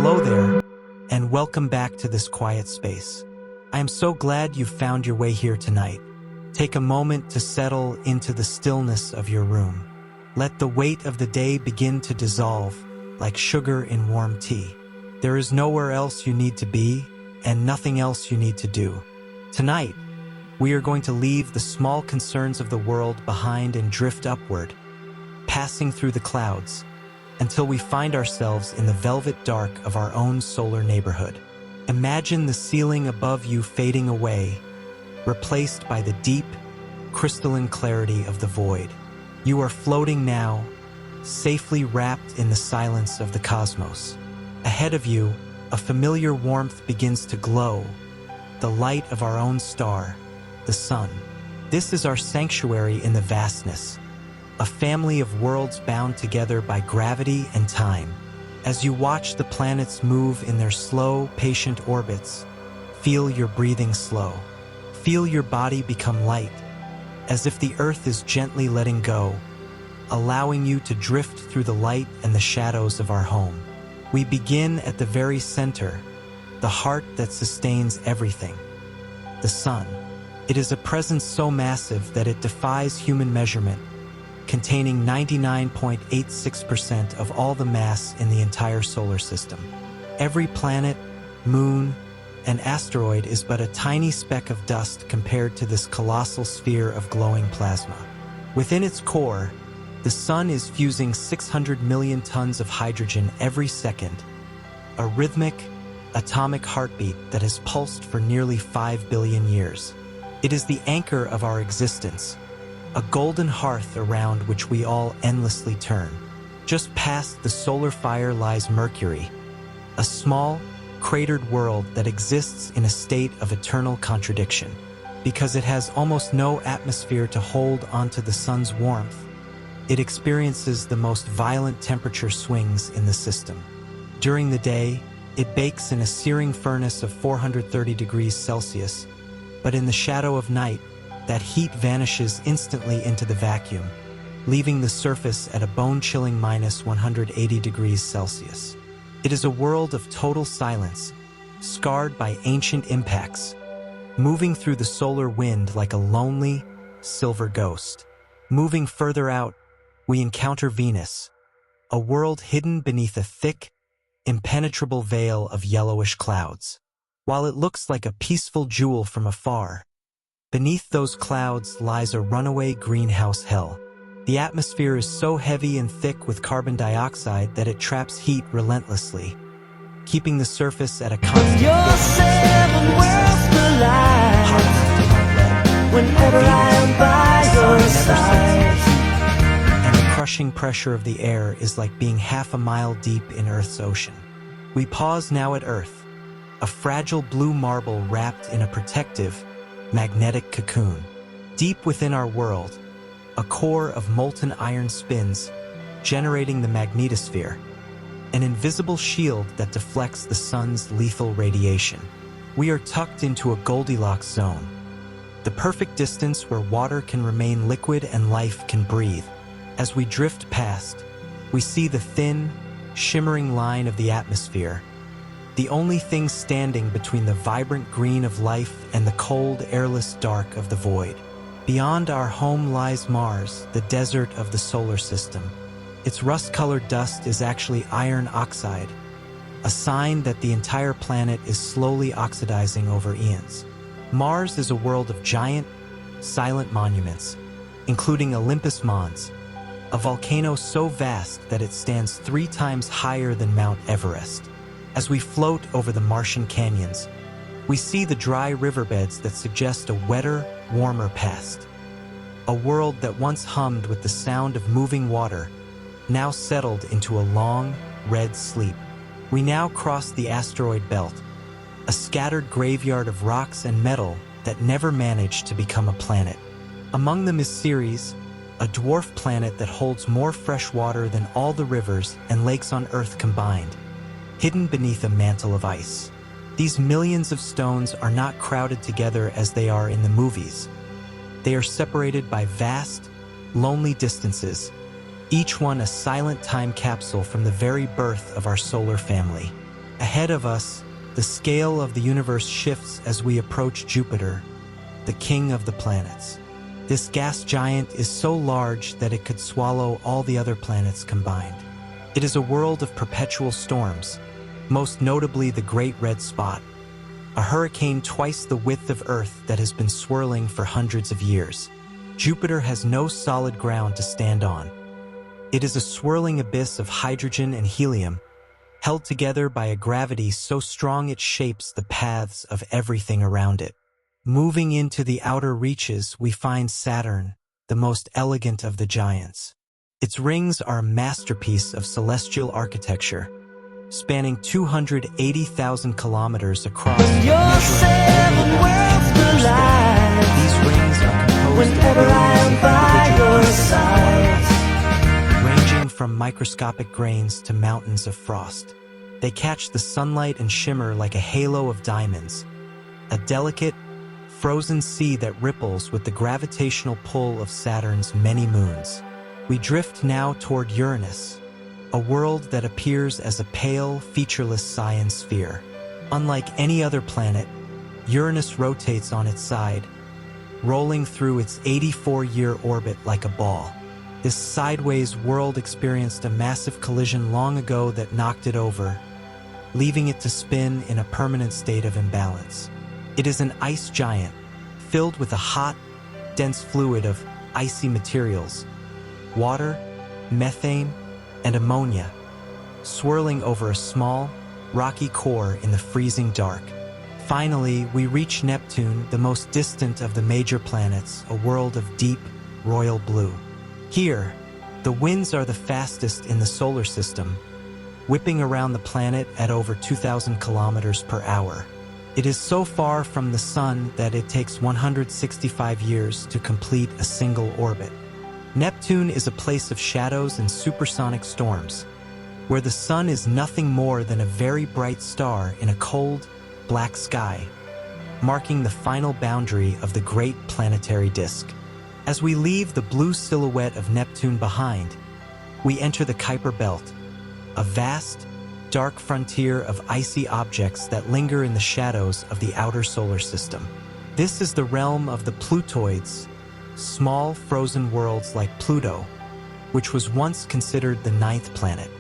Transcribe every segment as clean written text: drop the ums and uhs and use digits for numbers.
Hello there, and welcome back to this quiet space. I am so glad you found your way here tonight. Take a moment to settle into the stillness of your room. Let the weight of the day begin to dissolve like sugar in warm tea. There is nowhere else you need to be, and nothing else you need to do. Tonight, we are going to leave the small concerns of the world behind and drift upward, passing through the clouds, until we find ourselves in the velvet dark of our own solar neighborhood. Imagine the ceiling above you fading away, replaced by the deep, crystalline clarity of the void. You are floating now, safely wrapped in the silence of the cosmos. Ahead of you, a familiar warmth begins to glow, the light of our own star, the sun. This is our sanctuary in the vastness, a family of worlds bound together by gravity and time. As you watch the planets move in their slow, patient orbits, feel your breathing slow. Feel your body become light, as if the Earth is gently letting go, allowing you to drift through the light and the shadows of our home. We begin at the very center, the heart that sustains everything, the sun. It is a presence so massive that it defies human measurement, containing 99.86% of all the mass in the entire solar system. Every planet, moon, and asteroid is but a tiny speck of dust compared to this colossal sphere of glowing plasma. Within its core, the sun is fusing 600 million tons of hydrogen every second, a rhythmic, atomic heartbeat that has pulsed for nearly 5 billion years. It is the anchor of our existence, a golden hearth around which we all endlessly turn. Just past the solar fire lies Mercury, a small, cratered world that exists in a state of eternal contradiction. Because it has almost no atmosphere to hold onto the sun's warmth, it experiences the most violent temperature swings in the system. During the day, it bakes in a searing furnace of 430 degrees Celsius, but in the shadow of night, that heat vanishes instantly into the vacuum, leaving the surface at a bone-chilling minus 180 degrees Celsius. It is a world of total silence, scarred by ancient impacts, moving through the solar wind like a lonely, silver ghost. Moving further out, we encounter Venus, a world hidden beneath a thick, impenetrable veil of yellowish clouds. While it looks like a peaceful jewel from afar, beneath those clouds lies a runaway greenhouse hell. The atmosphere is so heavy and thick with carbon dioxide that it traps heat relentlessly, keeping the surface at a constant whenever I am by your side. And the crushing pressure of the air is like being half a mile deep in Earth's ocean. We pause now at Earth, a fragile blue marble wrapped in a protective, magnetic cocoon. Deep within our world, a core of molten iron spins, generating the magnetosphere, an invisible shield that deflects the sun's lethal radiation. We are tucked into a Goldilocks zone, the perfect distance where water can remain liquid and life can breathe. As we drift past, we see the thin, shimmering line of the atmosphere, the only thing standing between the vibrant green of life and the cold, airless dark of the void. Beyond our home lies Mars, the desert of the solar system. Its rust-colored dust is actually iron oxide, a sign that the entire planet is slowly oxidizing over eons. Mars is a world of giant, silent monuments, including Olympus Mons, a volcano so vast that it stands 3 times higher than Mount Everest. As we float over the Martian canyons, we see the dry riverbeds that suggest a wetter, warmer past. A world that once hummed with the sound of moving water, now settled into a long, red sleep. We now cross the asteroid belt, a scattered graveyard of rocks and metal that never managed to become a planet. Among them is Ceres, a dwarf planet that holds more fresh water than all the rivers and lakes on Earth combined, hidden beneath a mantle of ice. These millions of stones are not crowded together as they are in the movies. They are separated by vast, lonely distances, each one a silent time capsule from the very birth of our solar family. Ahead of us, the scale of the universe shifts as we approach Jupiter, the king of the planets. This gas giant is so large that it could swallow all the other planets combined. It is a world of perpetual storms, most notably the Great Red Spot, a hurricane twice the width of Earth that has been swirling for hundreds of years. Jupiter has no solid ground to stand on. It is a swirling abyss of hydrogen and helium, held together by a gravity so strong it shapes the paths of everything around it. Moving into the outer reaches, we find Saturn, the most elegant of the giants. Its rings are a masterpiece of celestial architecture, spanning 280,000 kilometers across. Your seven worlds collide. These rings are composed Whenever of I'm billions of by individual your pieces of side. water ice, ranging from microscopic grains to mountains of frost. They catch the sunlight and shimmer like a halo of diamonds, a delicate, frozen sea that ripples with the gravitational pull of Saturn's many moons. We drift now toward Uranus, a world that appears as a pale, featureless cyan sphere. Unlike any other planet, Uranus rotates on its side, rolling through its 84-year orbit like a ball. This sideways world experienced a massive collision long ago that knocked it over, leaving it to spin in a permanent state of imbalance. It is an ice giant, filled with a hot, dense fluid of icy materials, water, methane, and ammonia, swirling over a small, rocky core in the freezing dark. Finally, we reach Neptune, the most distant of the major planets, a world of deep, royal blue. Here, the winds are the fastest in the solar system, whipping around the planet at over 2,000 kilometers per hour. It is so far from the Sun that it takes 165 years to complete a single orbit. Neptune is a place of shadows and supersonic storms, where the Sun is nothing more than a very bright star in a cold, black sky, marking the final boundary of the great planetary disk. As we leave the blue silhouette of Neptune behind, we enter the Kuiper Belt, a vast, dark frontier of icy objects that linger in the shadows of the outer solar system. This is the realm of the Plutoids, small frozen worlds like Pluto, which was once considered the 9th planet.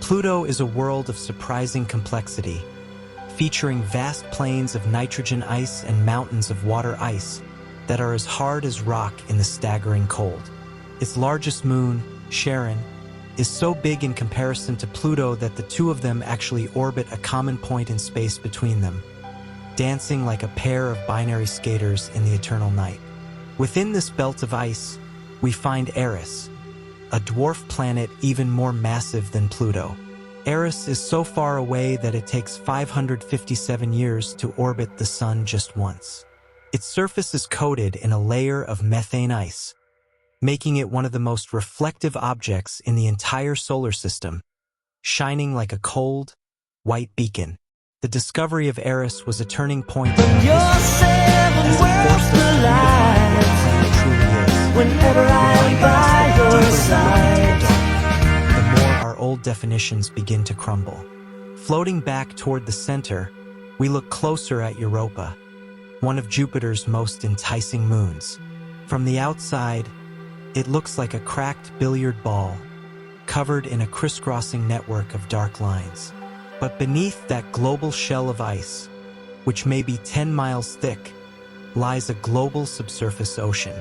Pluto is a world of surprising complexity, featuring vast plains of nitrogen ice and mountains of water ice that are as hard as rock in the staggering cold. Its largest moon, Charon, is so big in comparison to Pluto that the two of them actually orbit a common point in space between them, dancing like a pair of binary skaters in the eternal night. Within this belt of ice, we find Eris, a dwarf planet even more massive than Pluto. Eris is so far away that it takes 557 years to orbit the Sun just once. Its surface is coated in a layer of methane ice, making it one of the most reflective objects in the entire solar system, shining like a cold, white beacon. The discovery of Eris was a turning point in our Your history, seven as it worlds forced us to redefine what a planet truly is. Whenever I'm Reminding us by that the your deeper we look side. into the dark, the more our old definitions begin to crumble. Floating back toward the center, we look closer at Europa, one of Jupiter's most enticing moons. From the outside, it looks like a cracked billiard ball, covered in a crisscrossing network of dark lines. But beneath that global shell of ice, which may be 10 miles thick, lies a global subsurface ocean.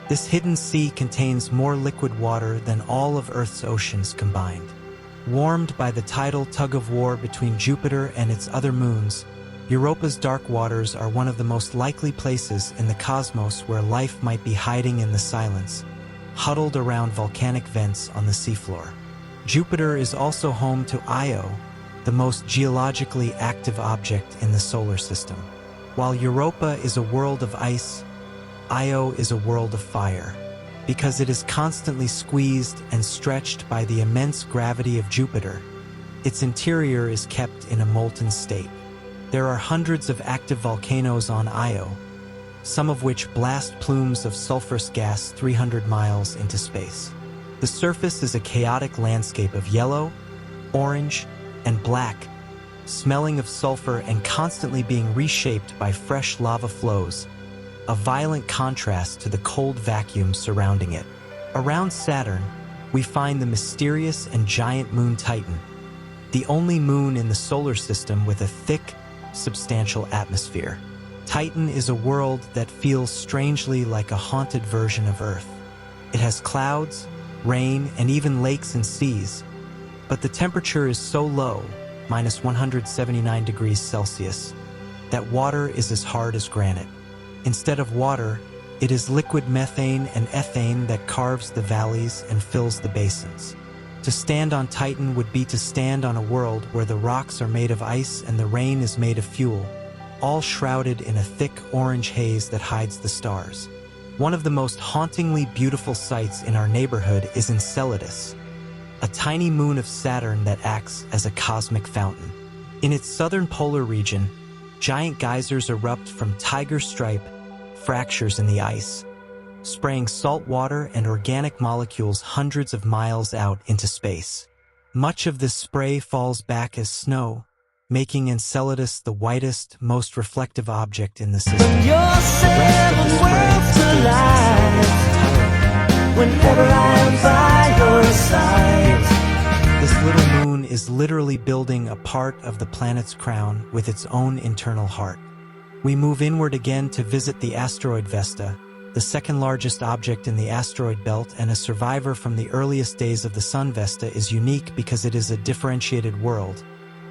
This hidden sea contains more liquid water than all of Earth's oceans combined. Warmed by the tidal tug-of-war between Jupiter and its other moons, Europa's dark waters are one of the most likely places in the cosmos where life might be hiding in the silence, huddled around volcanic vents on the seafloor. Jupiter is also home to Io, the most geologically active object in the solar system. While Europa is a world of ice, Io is a world of fire, because it is constantly squeezed and stretched by the immense gravity of Jupiter. Its interior is kept in a molten state. There are hundreds of active volcanoes on Io, some of which blast plumes of sulfurous gas 300 miles into space. The surface is a chaotic landscape of yellow, orange, and black, smelling of sulfur and constantly being reshaped by fresh lava flows, a violent contrast to the cold vacuum surrounding it. Around Saturn, we find the mysterious and giant moon Titan, the only moon in the solar system with a thick, substantial atmosphere. Titan is a world that feels strangely like a haunted version of Earth. It has clouds, rain, and even lakes and seas, but the temperature is so low, minus 179 degrees Celsius, that water is as hard as granite. Instead of water, it is liquid methane and ethane that carves the valleys and fills the basins. To stand on Titan would be to stand on a world where the rocks are made of ice and the rain is made of fuel, all shrouded in a thick orange haze that hides the stars. One of the most hauntingly beautiful sights in our neighborhood is Enceladus, a tiny moon of Saturn that acts as a cosmic fountain. In its southern polar region, giant geysers erupt from tiger stripe fractures in the ice, spraying salt water and organic molecules hundreds of miles out into space. Much of this spray falls back as snow, making Enceladus the whitest, most reflective object in the system. You're The rest of the spray escapes Enceladus entirely. whenever I'm by your side. This little moon is literally building a part of the planet's crown with its own internal heart. We move inward again to visit the asteroid Vesta, the second largest object in the asteroid belt and a survivor from the earliest days of the Sun. Vesta is unique because it is a differentiated world,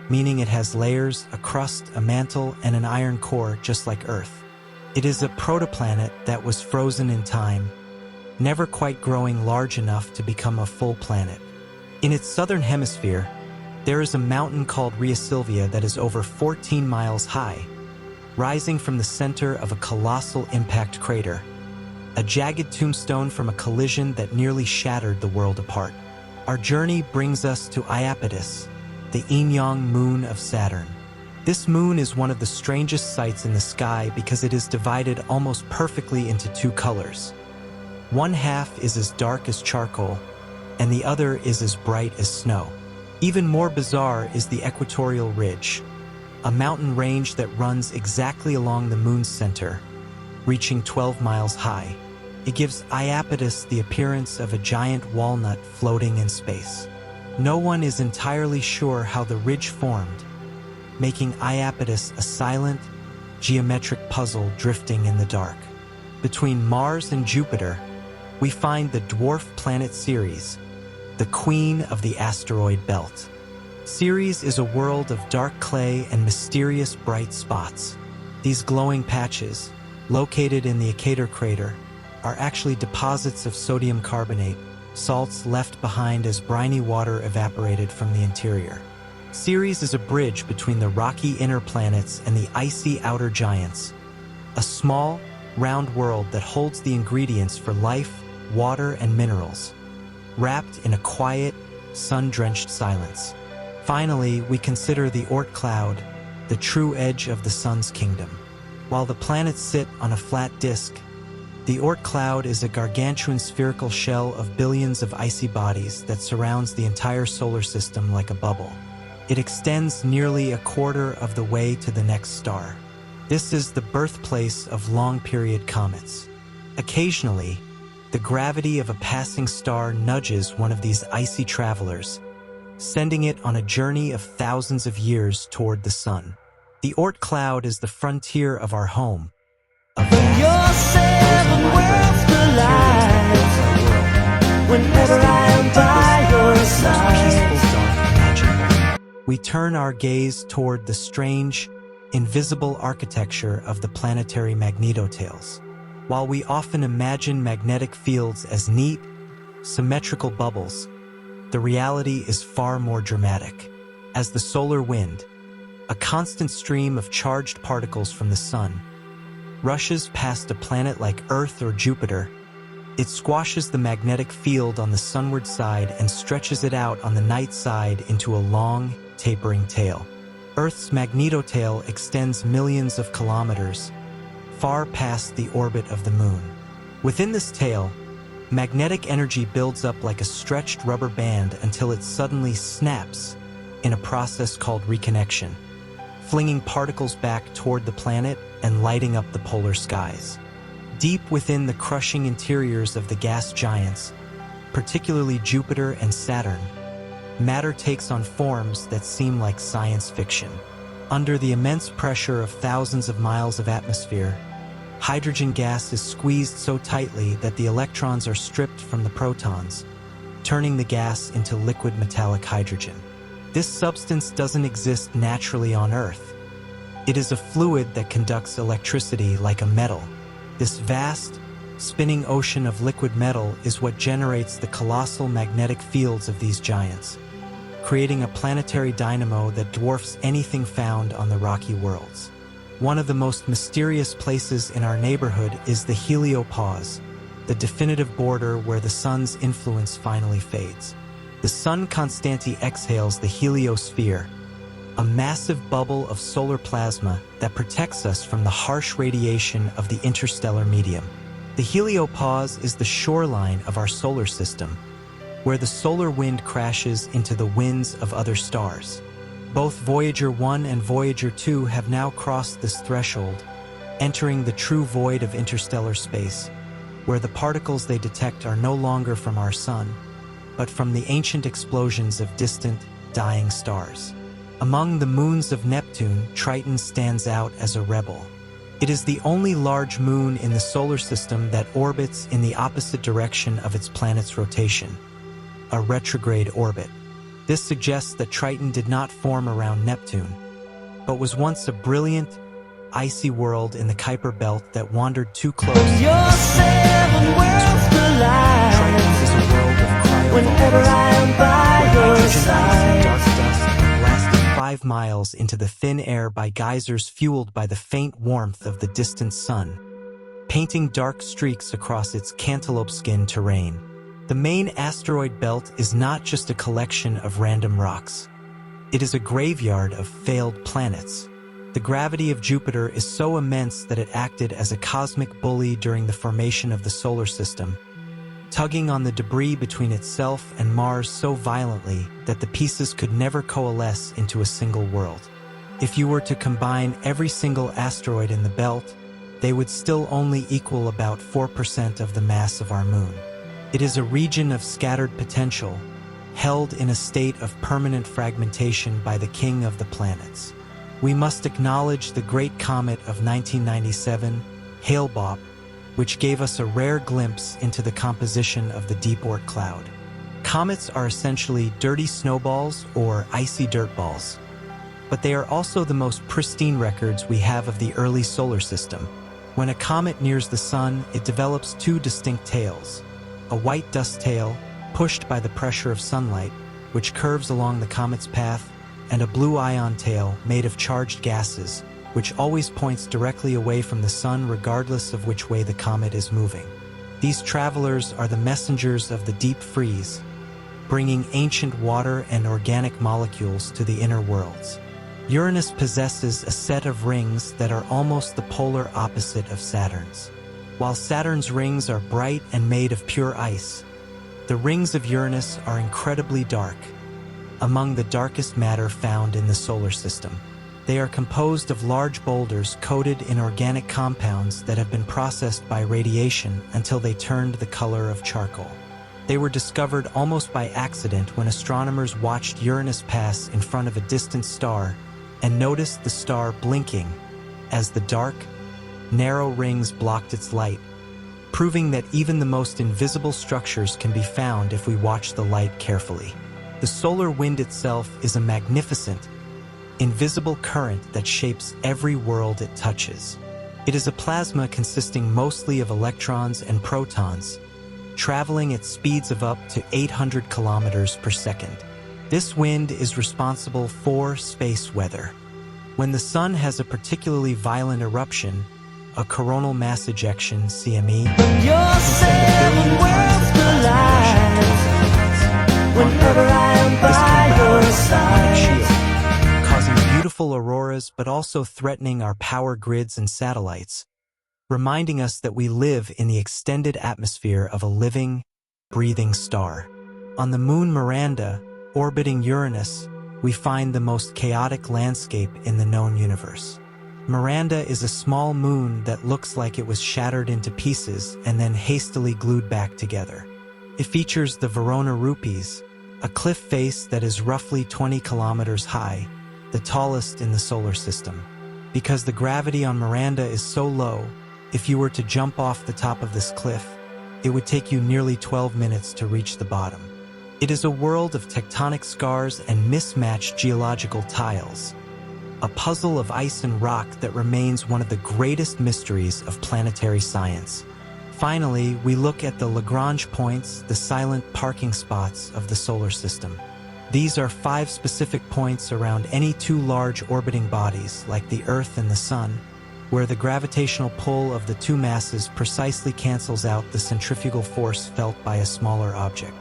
meaning it has layers, a crust, a mantle, and an iron core just like Earth. It is a protoplanet that was frozen in time, never quite growing large enough to become a full planet. In its southern hemisphere, there is a mountain called Rhea Silvia that is over 14 miles high, rising from the center of a colossal impact crater, a jagged tombstone from a collision that nearly shattered the world apart. Our journey brings us to Iapetus, the yin-yang moon of Saturn. This moon is one of the strangest sights in the sky because it is divided almost perfectly into two colors. One half is as dark as charcoal, and the other is as bright as snow. Even more bizarre is the equatorial ridge, a mountain range that runs exactly along the moon's center, reaching 12 miles high. It gives Iapetus the appearance of a giant walnut floating in space. No one is entirely sure how the ridge formed, making Iapetus a silent, geometric puzzle drifting in the dark. Between Mars and Jupiter, we find the dwarf planet Ceres, the queen of the asteroid belt. Ceres is a world of dark clay and mysterious bright spots. These glowing patches, located in the Achater crater, are actually deposits of sodium carbonate, salts left behind as briny water evaporated from the interior. Ceres is a bridge between the rocky inner planets and the icy outer giants, a small, round world that holds the ingredients for life, water, and minerals, wrapped in a quiet, sun-drenched silence. Finally, we consider the Oort cloud, the true edge of the sun's kingdom. While the planets sit on a flat disk, the Oort cloud is a gargantuan spherical shell of billions of icy bodies that surrounds the entire solar system like a bubble. It extends nearly a quarter of the way to the next star. This is the birthplace of long-period comets. Occasionally, the gravity of a passing star nudges one of these icy travelers, sending it on a journey of thousands of years toward the sun. The Oort cloud is the frontier of our home, a vast, You're 7 worlds to life. Whenever I'm by your side. peaceful, dark, imaginable. We turn our gaze toward the strange, invisible architecture of the planetary magnetotails. While we often imagine magnetic fields as neat, symmetrical bubbles, the reality is far more dramatic. As the solar wind, a constant stream of charged particles from the sun, rushes past a planet like Earth or Jupiter, it squashes the magnetic field on the sunward side and stretches it out on the night side into a long, tapering tail. Earth's magnetotail extends millions of kilometers, far past the orbit of the moon. Within this tail, magnetic energy builds up like a stretched rubber band until it suddenly snaps, in a process called reconnection, flinging particles back toward the planet and lighting up the polar skies. Deep within the crushing interiors of the gas giants, particularly Jupiter and Saturn, matter takes on forms that seem like science fiction. Under the immense pressure of thousands of miles of atmosphere, hydrogen gas is squeezed so tightly that the electrons are stripped from the protons, turning the gas into liquid metallic hydrogen. This substance doesn't exist naturally on Earth. It is a fluid that conducts electricity like a metal. This vast, spinning ocean of liquid metal is what generates the colossal magnetic fields of these giants, creating a planetary dynamo that dwarfs anything found on the rocky worlds. One of the most mysterious places in our neighborhood is the heliopause, the definitive border where the sun's influence finally fades. The sun constantly exhales the heliosphere, a massive bubble of solar plasma that protects us from the harsh radiation of the interstellar medium. The heliopause is the shoreline of our solar system, where the solar wind crashes into the winds of other stars. Both Voyager 1 and Voyager 2 have now crossed this threshold, entering the true void of interstellar space, where the particles they detect are no longer from our sun, but from the ancient explosions of distant, dying stars. Among the moons of Neptune, Triton stands out as a rebel. It is the only large moon in the solar system that orbits in the opposite direction of its planet's rotation, a retrograde orbit. This suggests that Triton did not form around Neptune, but was once a brilliant, icy world in the Kuiper Belt that wandered too close. Your seven worlds collide. Triton is a world of Whenever I am by where your hydrogen, ice, and side. dark dust are blasted 5 miles into the thin air by geysers fueled by the faint warmth of the distant sun, painting dark streaks across its cantaloupe-skin terrain. The main asteroid belt is not just a collection of random rocks. It is a graveyard of failed planets. The gravity of Jupiter is so immense that it acted as a cosmic bully during the formation of the solar system, tugging on the debris between itself and Mars so violently that the pieces could never coalesce into a single world. If you were to combine every single asteroid in the belt, they would still only equal about 4% of the mass of our moon. It is a region of scattered potential, held in a state of permanent fragmentation by the king of the planets. We must acknowledge the great comet of 1997, Hale-Bopp, which gave us a rare glimpse into the composition of the deep Oort cloud. Comets are essentially dirty snowballs or icy dirt balls, but they are also the most pristine records we have of the early solar system. When a comet nears the sun, it develops 2 distinct tails: a white dust tail, pushed by the pressure of sunlight, which curves along the comet's path, and a blue ion tail made of charged gases, which always points directly away from the sun regardless of which way the comet is moving. These travelers are the messengers of the deep freeze, bringing ancient water and organic molecules to the inner worlds. Uranus possesses a set of rings that are almost the polar opposite of Saturn's. While Saturn's rings are bright and made of pure ice, the rings of Uranus are incredibly dark, among the darkest matter found in the solar system. They are composed of large boulders coated in organic compounds that have been processed by radiation until they turned the color of charcoal. They were discovered almost by accident when astronomers watched Uranus pass in front of a distant star and noticed the star blinking as the dark, narrow rings blocked its light, proving that even the most invisible structures can be found if we watch the light carefully. The solar wind itself is a magnificent, invisible current that shapes every world it touches. It is a plasma consisting mostly of electrons and protons, traveling at speeds of up to 800 kilometers per second. This wind is responsible for space weather. When the sun has a particularly violent eruption, a coronal mass ejection (CME), Your seven worlds collide. Whenever I am by your side. causing beautiful auroras but also threatening our power grids and satellites, reminding us that we live in the extended atmosphere of a living, breathing star. On the moon Miranda, orbiting Uranus, we find the most chaotic landscape in the known universe. Miranda is a small moon that looks like it was shattered into pieces and then hastily glued back together. It features the Verona Rupees, a cliff face that is roughly 20 kilometers high, the tallest in the solar system. Because the gravity on Miranda is so low, if you were to jump off the top of this cliff, it would take you nearly 12 minutes to reach the bottom. It is a world of tectonic scars and mismatched geological tiles, a puzzle of ice and rock that remains one of the greatest mysteries of planetary science. Finally, we look at the Lagrange points, the silent parking spots of the solar system. These are 5 specific points around any 2 large orbiting bodies, like the Earth and the Sun, where the gravitational pull of the 2 masses precisely cancels out the centrifugal force felt by a smaller object.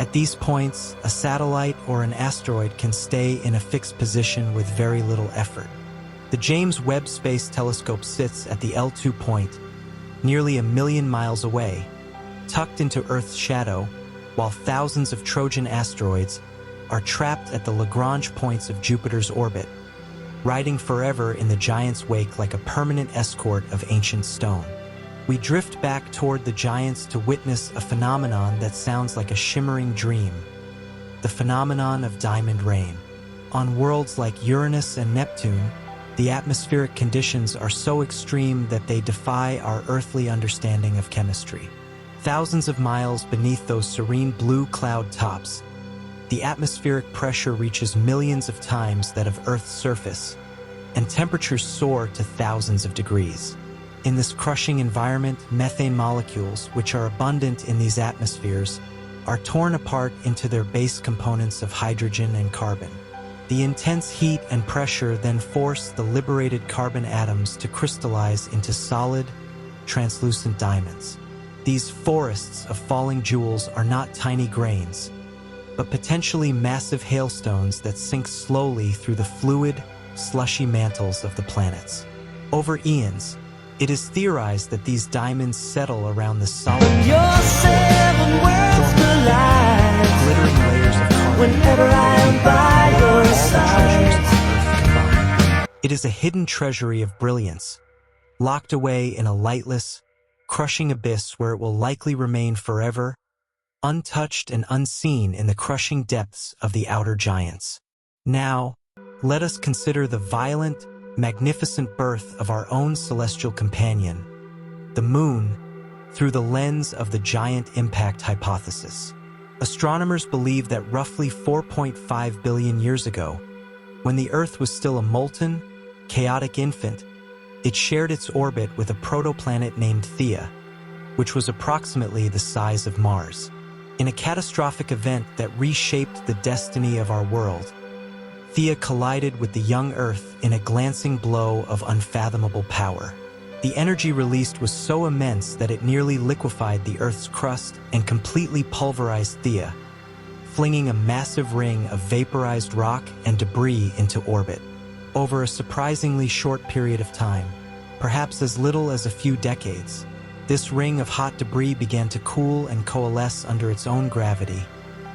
At these points, a satellite or an asteroid can stay in a fixed position with very little effort. The James Webb Space Telescope sits at the L2 point, nearly 1 million miles away, tucked into Earth's shadow, while thousands of Trojan asteroids are trapped at the Lagrange points of Jupiter's orbit, riding forever in the giant's wake like a permanent escort of ancient stone. We drift back toward the giants to witness a phenomenon that sounds like a shimmering dream, the phenomenon of diamond rain. On worlds like Uranus and Neptune, the atmospheric conditions are so extreme that they defy our earthly understanding of chemistry. Thousands of miles beneath those serene blue cloud tops, the atmospheric pressure reaches millions of times that of Earth's surface, and temperatures soar to thousands of degrees. In this crushing environment, methane molecules, which are abundant in these atmospheres, are torn apart into their base components of hydrogen and carbon. The intense heat and pressure then force the liberated carbon atoms to crystallize into solid, translucent diamonds. These forests of falling jewels are not tiny grains, but potentially massive hailstones that sink slowly through the fluid, slushy mantles of the planets. Over eons, it is theorized that these diamonds settle around the solid, Your 7 worlds collide glittering layers of carbon. whenever I am by your All the treasures side. on Earth combined. It is a hidden treasury of brilliance, locked away in a lightless, crushing abyss where it will likely remain forever, untouched and unseen in the crushing depths of the outer giants. Now, let us consider the violent, magnificent birth of our own celestial companion, the Moon, through the lens of the giant impact hypothesis. Astronomers believe that roughly 4.5 billion years ago, when the Earth was still a molten, chaotic infant, it shared its orbit with a protoplanet named Theia, which was approximately the size of Mars. In a catastrophic event that reshaped the destiny of our world, Theia collided with the young Earth in a glancing blow of unfathomable power. The energy released was so immense that it nearly liquefied the Earth's crust and completely pulverized Theia, flinging a massive ring of vaporized rock and debris into orbit. Over a surprisingly short period of time, perhaps as little as a few decades, this ring of hot debris began to cool and coalesce under its own gravity,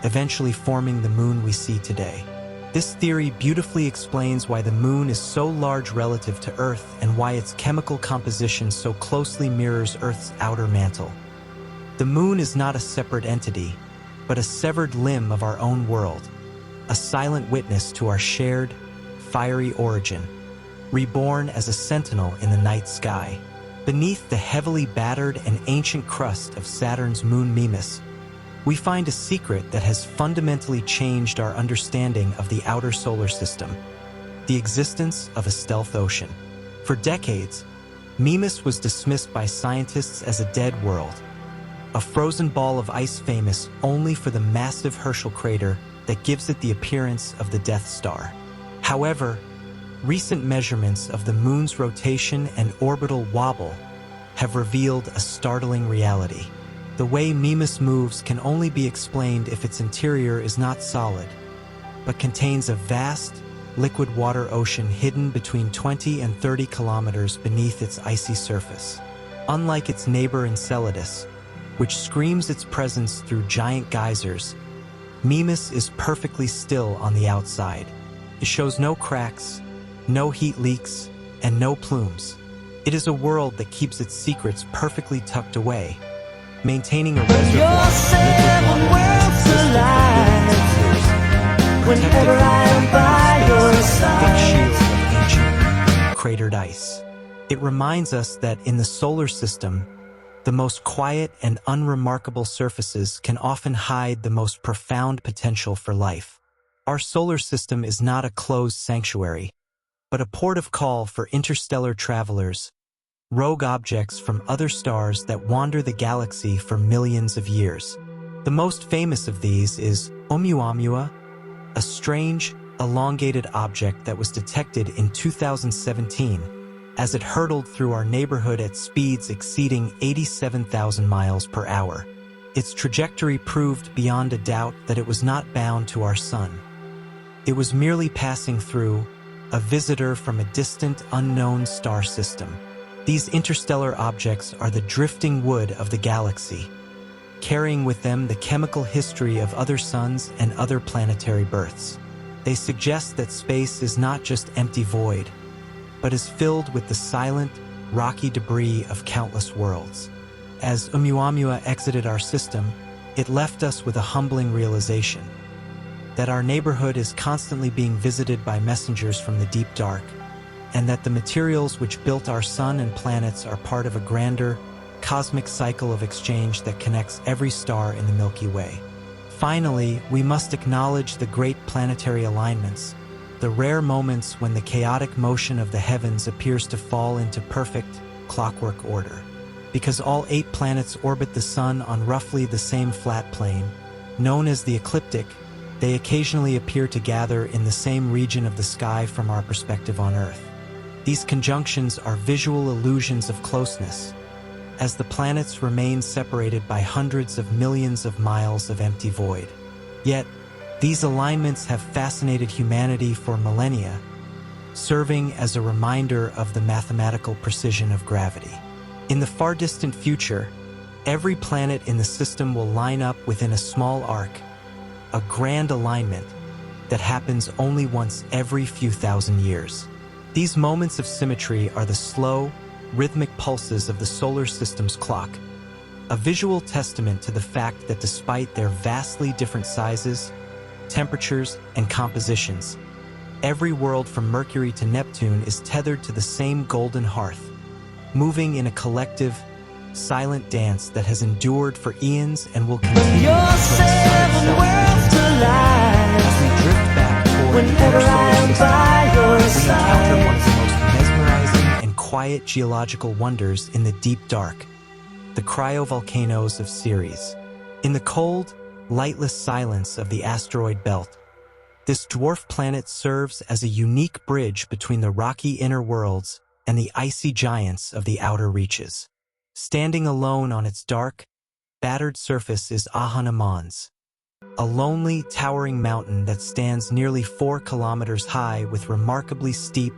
eventually forming the Moon we see today. This theory beautifully explains why the Moon is so large relative to Earth and why its chemical composition so closely mirrors Earth's outer mantle. The Moon is not a separate entity, but a severed limb of our own world, a silent witness to our shared, fiery origin, reborn as a sentinel in the night sky. Beneath the heavily battered and ancient crust of Saturn's moon Mimas, we find a secret that has fundamentally changed our understanding of the outer solar system: the existence of a stealth ocean. For decades, Mimas was dismissed by scientists as a dead world, a frozen ball of ice famous only for the massive Herschel crater that gives it the appearance of the Death Star. However, recent measurements of the Moon's rotation and orbital wobble have revealed a startling reality. The way Mimas moves can only be explained if its interior is not solid, but contains a vast, liquid water ocean hidden between 20 and 30 kilometers beneath its icy surface. Unlike its neighbor Enceladus, which screams its presence through giant geysers, Mimas is perfectly still on the outside. It shows no cracks, no heat leaks, and no plumes. It is a world that keeps its secrets perfectly tucked away, maintaining a reservoir of liquid water that's existed for billions of years, protected from contact in space by a thick shield of ancient, cratered ice. It reminds us that in the solar system, the most quiet and unremarkable surfaces can often hide the most profound potential for life. Our solar system is not a closed sanctuary, but a port of call for interstellar travelers, rogue objects from other stars that wander the galaxy for millions of years. The most famous of these is Oumuamua, a strange, elongated object that was detected in 2017 as it hurtled through our neighborhood at speeds exceeding 87,000 miles per hour. Its trajectory proved beyond a doubt that it was not bound to our sun. It was merely passing through, a visitor from a distant, unknown star system. These interstellar objects are the drifting wood of the galaxy, carrying with them the chemical history of other suns and other planetary births. They suggest that space is not just empty void, but is filled with the silent, rocky debris of countless worlds. As Oumuamua exited our system, it left us with a humbling realization that our neighborhood is constantly being visited by messengers from the deep dark, and that the materials which built our sun and planets are part of a grander, cosmic cycle of exchange that connects every star in the Milky Way. Finally, we must acknowledge the great planetary alignments, the rare moments when the chaotic motion of the heavens appears to fall into perfect, clockwork order. Because all 8 planets orbit the Sun on roughly the same flat plane, known as the ecliptic, they occasionally appear to gather in the same region of the sky from our perspective on Earth. These conjunctions are visual illusions of closeness, as the planets remain separated by hundreds of millions of miles of empty void. Yet, these alignments have fascinated humanity for millennia, serving as a reminder of the mathematical precision of gravity. In the far distant future, every planet in the system will line up within a small arc, a grand alignment that happens only once every few thousand years. These moments of symmetry are the slow, rhythmic pulses of the solar system's clock, a visual testament to the fact that despite their vastly different sizes, temperatures, and compositions, every world from Mercury to Neptune is tethered to the same golden hearth, moving in a collective, silent dance that has endured for eons and will continue until the sun itself begins to light. As we drift back toward the inner solar system, we encounter one of the most mesmerizing and quiet geological wonders in the deep dark, the cryovolcanoes of Ceres. In the cold, lightless silence of the asteroid belt, this dwarf planet serves as a unique bridge between the rocky inner worlds and the icy giants of the outer reaches. Standing alone on its dark, battered surface is Ahana Mons, a lonely, towering mountain that stands nearly 4 kilometers high with remarkably steep,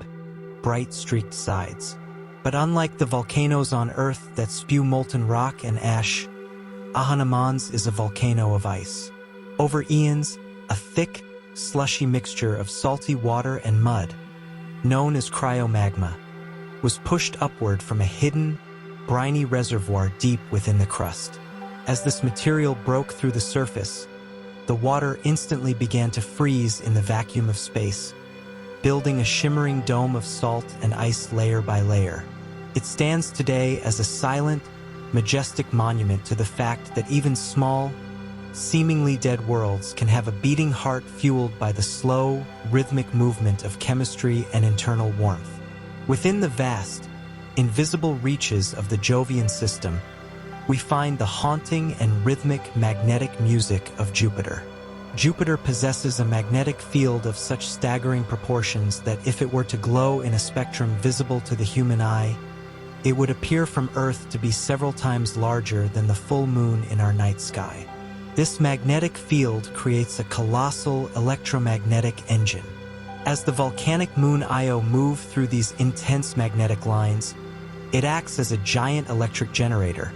bright streaked sides. But unlike the volcanoes on Earth that spew molten rock and ash, Ahana Mons is a volcano of ice. Over eons, a thick, slushy mixture of salty water and mud, known as cryomagma, was pushed upward from a hidden, briny reservoir deep within the crust. As this material broke through the surface, the water instantly began to freeze in the vacuum of space, building a shimmering dome of salt and ice layer by layer. It stands today as a silent, majestic monument to the fact that even small, seemingly dead worlds can have a beating heart fueled by the slow, rhythmic movement of chemistry and internal warmth. Within the vast, invisible reaches of the Jovian system, we find the haunting and rhythmic magnetic music of Jupiter. Jupiter possesses a magnetic field of such staggering proportions that if it were to glow in a spectrum visible to the human eye, it would appear from Earth to be several times larger than the full moon in our night sky. This magnetic field creates a colossal electromagnetic engine. As the volcanic moon Io moves through these intense magnetic lines, it acts as a giant electric generator,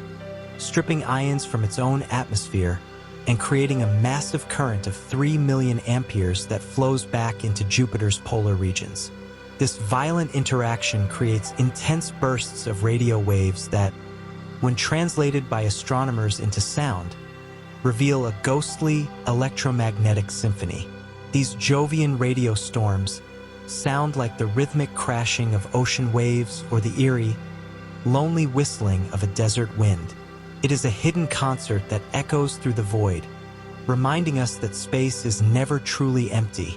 stripping ions from its own atmosphere and creating a massive current of 3 million amperes that flows back into Jupiter's polar regions. This violent interaction creates intense bursts of radio waves that, when translated by astronomers into sound, reveal a ghostly electromagnetic symphony. These Jovian radio storms sound like the rhythmic crashing of ocean waves or the eerie, lonely whistling of a desert wind. It is a hidden concert that echoes through the void, reminding us that space is never truly empty.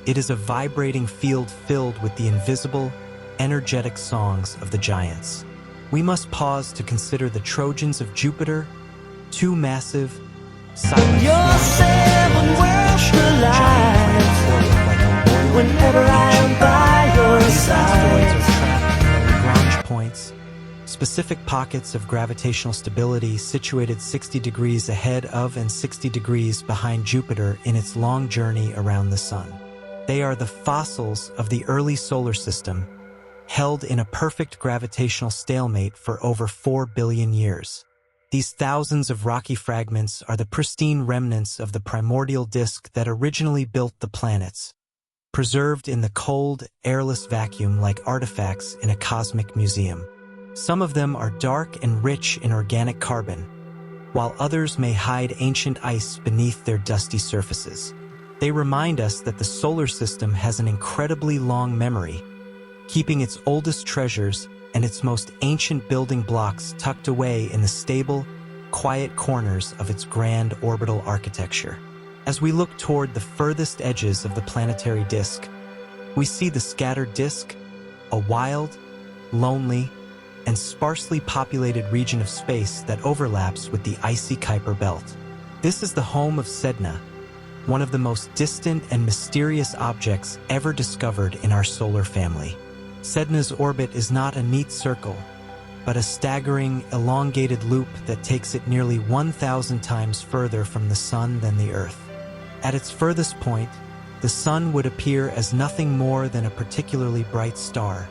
It is a vibrating field filled with the invisible, energetic songs of the giants. We must pause to consider the Trojans of Jupiter, two massive, silent Your seven worlds collide whenever I'm by your These asteroids side. are trapped in the Lagrange points, specific pockets of gravitational stability situated 60 degrees ahead of and 60 degrees behind Jupiter in its long journey around the Sun. They are the fossils of the early solar system, held in a perfect gravitational stalemate for over 4 billion years. These thousands of rocky fragments are the pristine remnants of the primordial disk that originally built the planets, preserved in the cold, airless vacuum like artifacts in a cosmic museum. Some of them are dark and rich in organic carbon, while others may hide ancient ice beneath their dusty surfaces. They remind us that the solar system has an incredibly long memory, keeping its oldest treasures and its most ancient building blocks tucked away in the stable, quiet corners of its grand orbital architecture. As we look toward the furthest edges of the planetary disk, we see the scattered disk, a wild, lonely, and sparsely populated region of space that overlaps with the icy Kuiper Belt. This is the home of Sedna, one of the most distant and mysterious objects ever discovered in our solar family. Sedna's orbit is not a neat circle, but a staggering, elongated loop that takes it nearly 1,000 times further from the Sun than the Earth. At its furthest point, the Sun would appear as nothing more than a particularly bright star,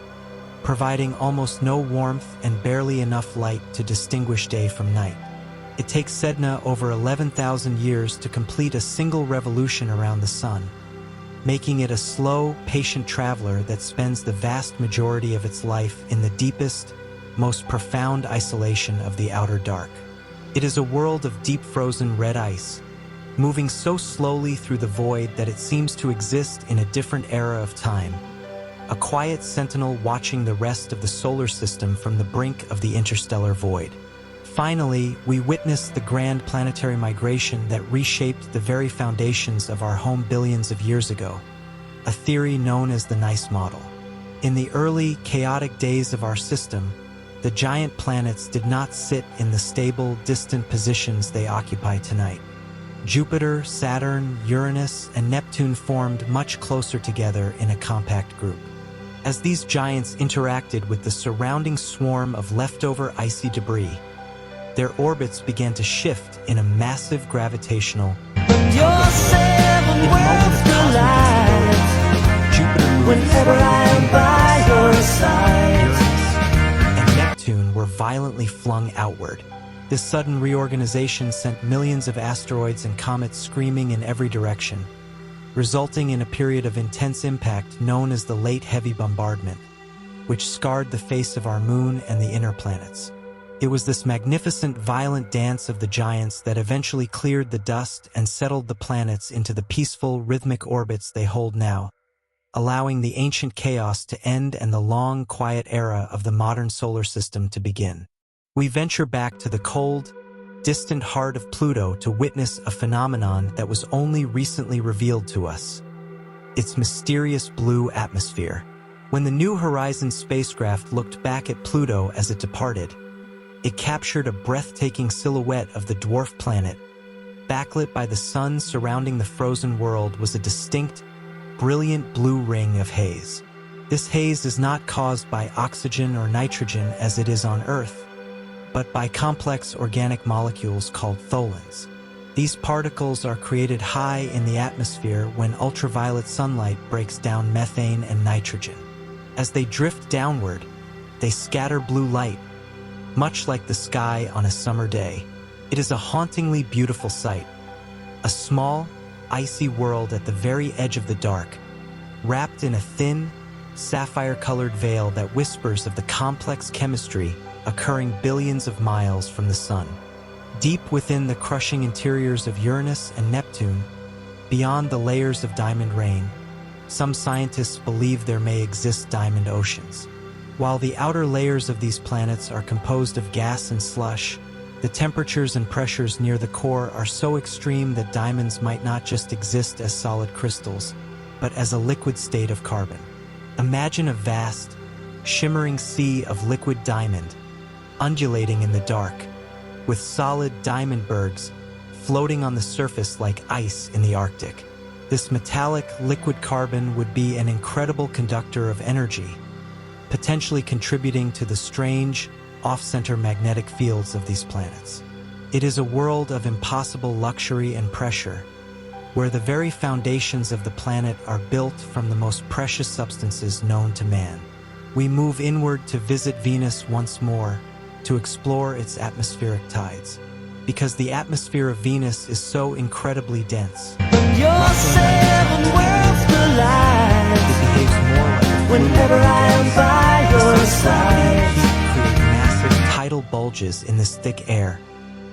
providing almost no warmth and barely enough light to distinguish day from night. It takes Sedna over 11,000 years to complete a single revolution around the Sun, making it a slow, patient traveler that spends the vast majority of its life in the deepest, most profound isolation of the outer dark. It is a world of deep frozen red ice, moving so slowly through the void that it seems to exist in a different era of time, a quiet sentinel watching the rest of the solar system from the brink of the interstellar void. Finally, we witness the grand planetary migration that reshaped the very foundations of our home billions of years ago, a theory known as the Nice model. In the early, chaotic days of our system, the giant planets did not sit in the stable, distant positions they occupy tonight. Jupiter, Saturn, Uranus, and Neptune formed much closer together in a compact group. As these giants interacted with the surrounding swarm of leftover icy debris, their orbits began to shift in a massive gravitational Your seven worlds collide Jupiter moved whenever I'm by your side. Uranus and Neptune were violently flung outward. This sudden reorganization sent millions of asteroids and comets screaming in every direction, resulting in a period of intense impact known as the Late Heavy Bombardment, which scarred the face of our moon and the inner planets. It was this magnificent, violent dance of the giants that eventually cleared the dust and settled the planets into the peaceful, rhythmic orbits they hold now, allowing the ancient chaos to end and the long, quiet era of the modern solar system to begin. We venture back to the cold, distant heart of Pluto to witness a phenomenon that was only recently revealed to us: its mysterious blue atmosphere. When the New Horizons spacecraft looked back at Pluto as it departed, it captured a breathtaking silhouette of the dwarf planet. Backlit by the sun surrounding the frozen world was a distinct, brilliant blue ring of haze. This haze is not caused by oxygen or nitrogen as it is on Earth, but by complex organic molecules called tholins. These particles are created high in the atmosphere when ultraviolet sunlight breaks down methane and nitrogen. As they drift downward, they scatter blue light, much like the sky on a summer day. It is a hauntingly beautiful sight, a small, icy world at the very edge of the dark, wrapped in a thin, sapphire-colored veil that whispers of the complex chemistry occurring billions of miles from the Sun. Deep within the crushing interiors of Uranus and Neptune, beyond the layers of diamond rain, some scientists believe there may exist diamond oceans. While the outer layers of these planets are composed of gas and slush, the temperatures and pressures near the core are so extreme that diamonds might not just exist as solid crystals, but as a liquid state of carbon. Imagine a vast, shimmering sea of liquid diamond, undulating in the dark, with solid diamond bergs floating on the surface like ice in the Arctic. This metallic, liquid carbon would be an incredible conductor of energy, potentially contributing to the strange, off-center magnetic fields of these planets. It is a world of impossible luxury and pressure, where the very foundations of the planet are built from the most precious substances known to man. We move inward to visit Venus once more, to explore its atmospheric tides. Because the atmosphere of Venus is so incredibly dense. Your seven worlds collide. It behaves more like a fluid Whenever I am gas. by your The sun's gravity and side. heat create massive tidal bulges in this thick air,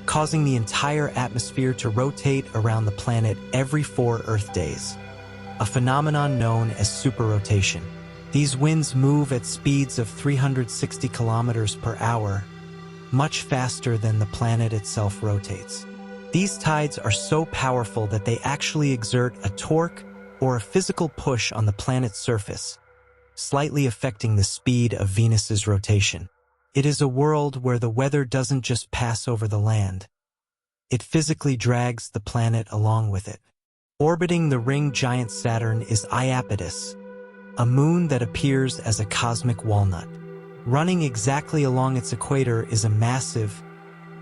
causing the entire atmosphere to rotate around the planet every 4 Earth days, a phenomenon known as superrotation. These winds move at speeds of 360 kilometers per hour, much faster than the planet itself rotates. These tides are so powerful that they actually exert a torque or a physical push on the planet's surface, slightly affecting the speed of Venus's rotation. It is a world where the weather doesn't just pass over the land. It physically drags the planet along with it. Orbiting the ring giant Saturn is Iapetus, a moon that appears as a cosmic walnut. Running exactly along its equator is a massive,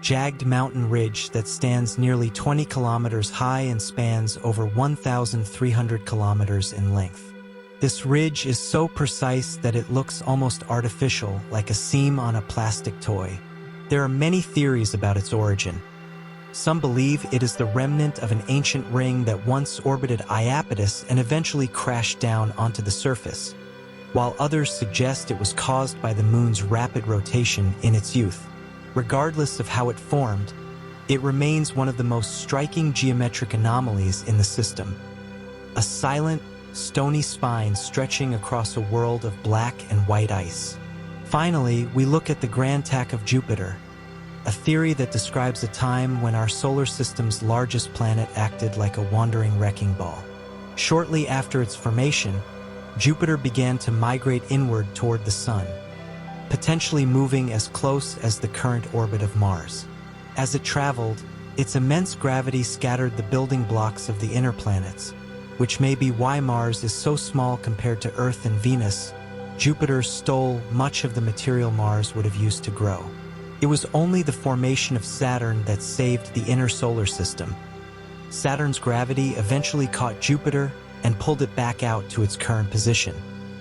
jagged mountain ridge that stands nearly 20 kilometers high and spans over 1,300 kilometers in length. This ridge is so precise that it looks almost artificial, like a seam on a plastic toy. There are many theories about its origin. Some believe it is the remnant of an ancient ring that once orbited Iapetus and eventually crashed down onto the surface, while others suggest it was caused by the moon's rapid rotation in its youth. Regardless of how it formed, it remains one of the most striking geometric anomalies in the system. A silent, stony spine stretching across a world of black and white ice. Finally, we look at the grand tack of Jupiter, a theory that describes a time when our solar system's largest planet acted like a wandering wrecking ball. Shortly after its formation, Jupiter began to migrate inward toward the Sun, potentially moving as close as the current orbit of Mars. As it traveled, its immense gravity scattered the building blocks of the inner planets, which may be why Mars is so small compared to Earth and Venus. Jupiter stole much of the material Mars would have used to grow. It was only the formation of Saturn that saved the inner solar system. Saturn's gravity eventually caught Jupiter and pulled it back out to its current position.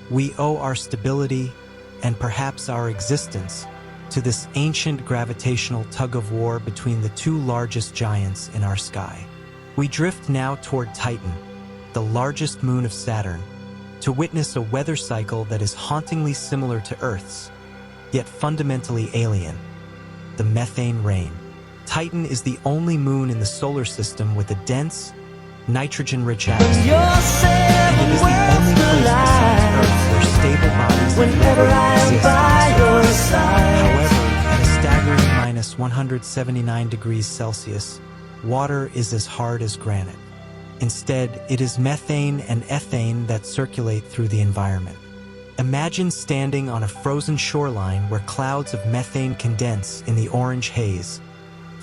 We owe our stability, and perhaps our existence, to this ancient gravitational tug-of-war between the two largest giants in our sky. We drift now toward Titan, the largest moon of Saturn, to witness a weather cycle that is hauntingly similar to Earth's, yet fundamentally alien: the methane rain. Titan is the only moon in the solar system with a dense, nitrogen-rich atmosphere, Your and it seven is the only worlds place besides collide. Earth where stable bodies of Whenever water I am exist by on the your surface. side. However, at a staggering minus 179 degrees Celsius, water is as hard as granite. Instead, it is methane and ethane that circulate through the environment. Imagine standing on a frozen shoreline where clouds of methane condense in the orange haze,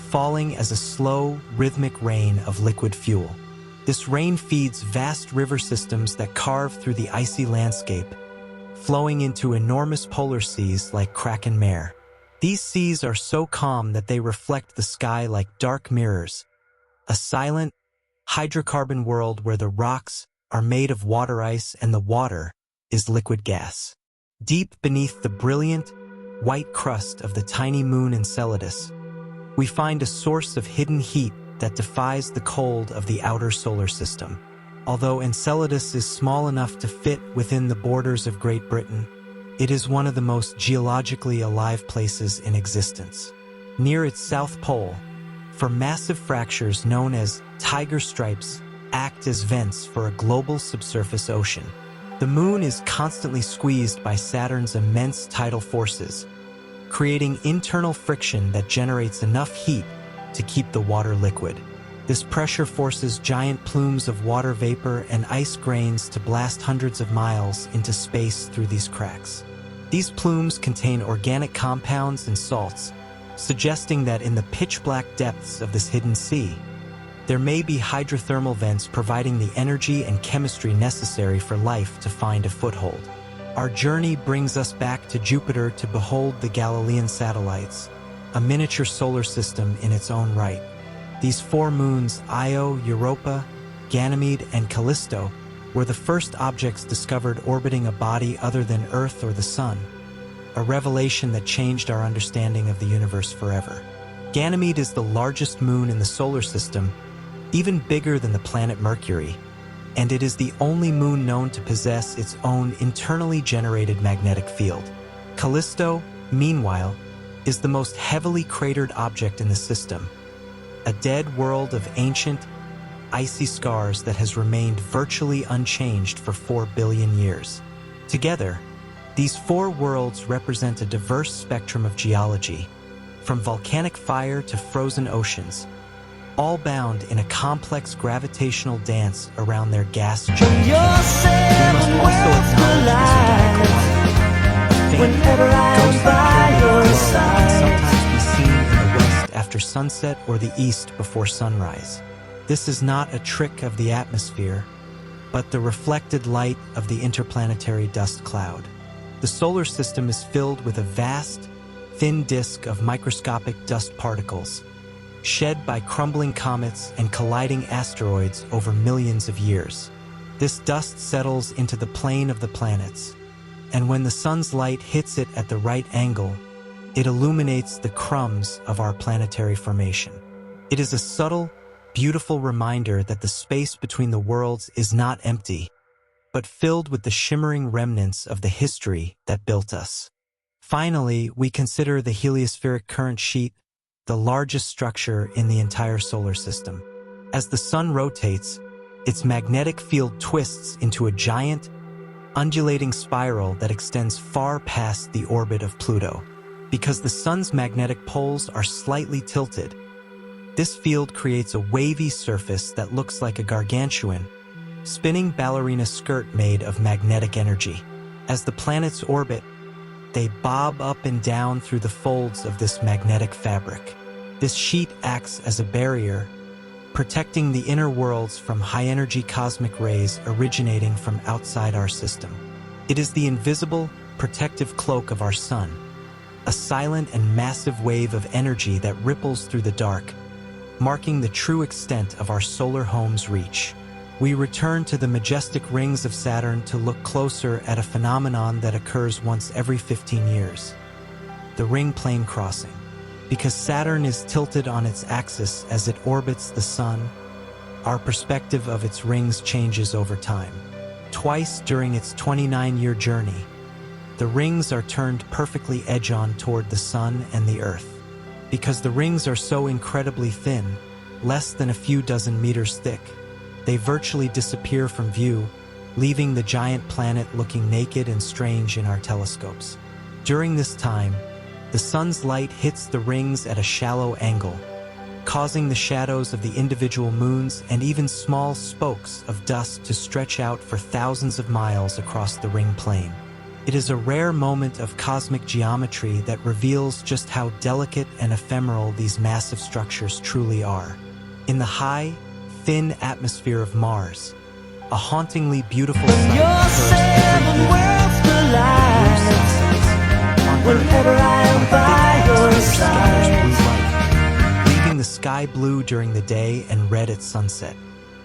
falling as a slow, rhythmic rain of liquid fuel. This rain feeds vast river systems that carve through the icy landscape, flowing into enormous polar seas like Kraken Mare. These seas are so calm that they reflect the sky like dark mirrors, a silent, hydrocarbon world where the rocks are made of water ice and the water is liquid gas. Deep beneath the brilliant, white crust of the tiny moon Enceladus, we find a source of hidden heat that defies the cold of the outer solar system. Although Enceladus is small enough to fit within the borders of Great Britain, it is one of the most geologically alive places in existence. Near its south pole, for massive fractures known as tiger stripes act as vents for a global subsurface ocean. The moon is constantly squeezed by Saturn's immense tidal forces, creating internal friction that generates enough heat to keep the water liquid. This pressure forces giant plumes of water vapor and ice grains to blast hundreds of miles into space through these cracks. These plumes contain organic compounds and salts, suggesting that in the pitch-black depths of this hidden sea, there may be hydrothermal vents providing the energy and chemistry necessary for life to find a foothold. Our journey brings us back to Jupiter to behold the Galilean satellites, a miniature solar system in its own right. These 4 moons, Io, Europa, Ganymede, and Callisto, were the first objects discovered orbiting a body other than Earth or the Sun, a revelation that changed our understanding of the universe forever. Ganymede is the largest moon in the solar system, even bigger than the planet Mercury, and it is the only moon known to possess its own internally generated magnetic field. Callisto, meanwhile, is the most heavily cratered object in the system, a dead world of ancient, icy scars that has remained virtually unchanged for 4 billion years. Together, these 4 worlds represent a diverse spectrum of geology, from volcanic fire to frozen oceans, all bound in a complex gravitational dance around their gas giants. We must also acknowledge the zodiacal light, Whenever I am by your side, sometimes be seen in the west after sunset or the east before sunrise. This is not a trick of the atmosphere, but the reflected light of the interplanetary dust cloud. The solar system is filled with a vast, thin disk of microscopic dust particles, shed by crumbling comets and colliding asteroids over millions of years. This dust settles into the plane of the planets, and when the sun's light hits it at the right angle, it illuminates the crumbs of our planetary formation. It is a subtle, beautiful reminder that the space between the worlds is not empty, but filled with the shimmering remnants of the history that built us. Finally, we consider the heliospheric current sheet, the largest structure in the entire solar system. As the sun rotates, its magnetic field twists into a giant, undulating spiral that extends far past the orbit of Pluto. Because the sun's magnetic poles are slightly tilted, this field creates a wavy surface that looks like a gargantuan, spinning ballerina skirt made of magnetic energy. As the planets orbit, they bob up and down through the folds of this magnetic fabric. This sheet acts as a barrier, protecting the inner worlds from high-energy cosmic rays originating from outside our system. It is the invisible, protective cloak of our sun, a silent and massive wave of energy that ripples through the dark, marking the true extent of our solar home's reach. We return to the majestic rings of Saturn to look closer at a phenomenon that occurs once every 15 years, the ring plane crossing. Because Saturn is tilted on its axis as it orbits the Sun, our perspective of its rings changes over time. Twice during its 29-year journey, the rings are turned perfectly edge-on toward the Sun and the Earth. Because the rings are so incredibly thin, less than a few dozen meters thick, they virtually disappear from view, leaving the giant planet looking naked and strange in our telescopes. During this time, the sun's light hits the rings at a shallow angle, causing the shadows of the individual moons and even small spokes of dust to stretch out for thousands of miles across the ring plane. It is a rare moment of cosmic geometry that reveals just how delicate and ephemeral these massive structures truly are. In the high, thin atmosphere of Mars, a hauntingly beautiful sight occurs every evening. whenever I am by your side. Light, leaving the sky blue during the day and red at sunset.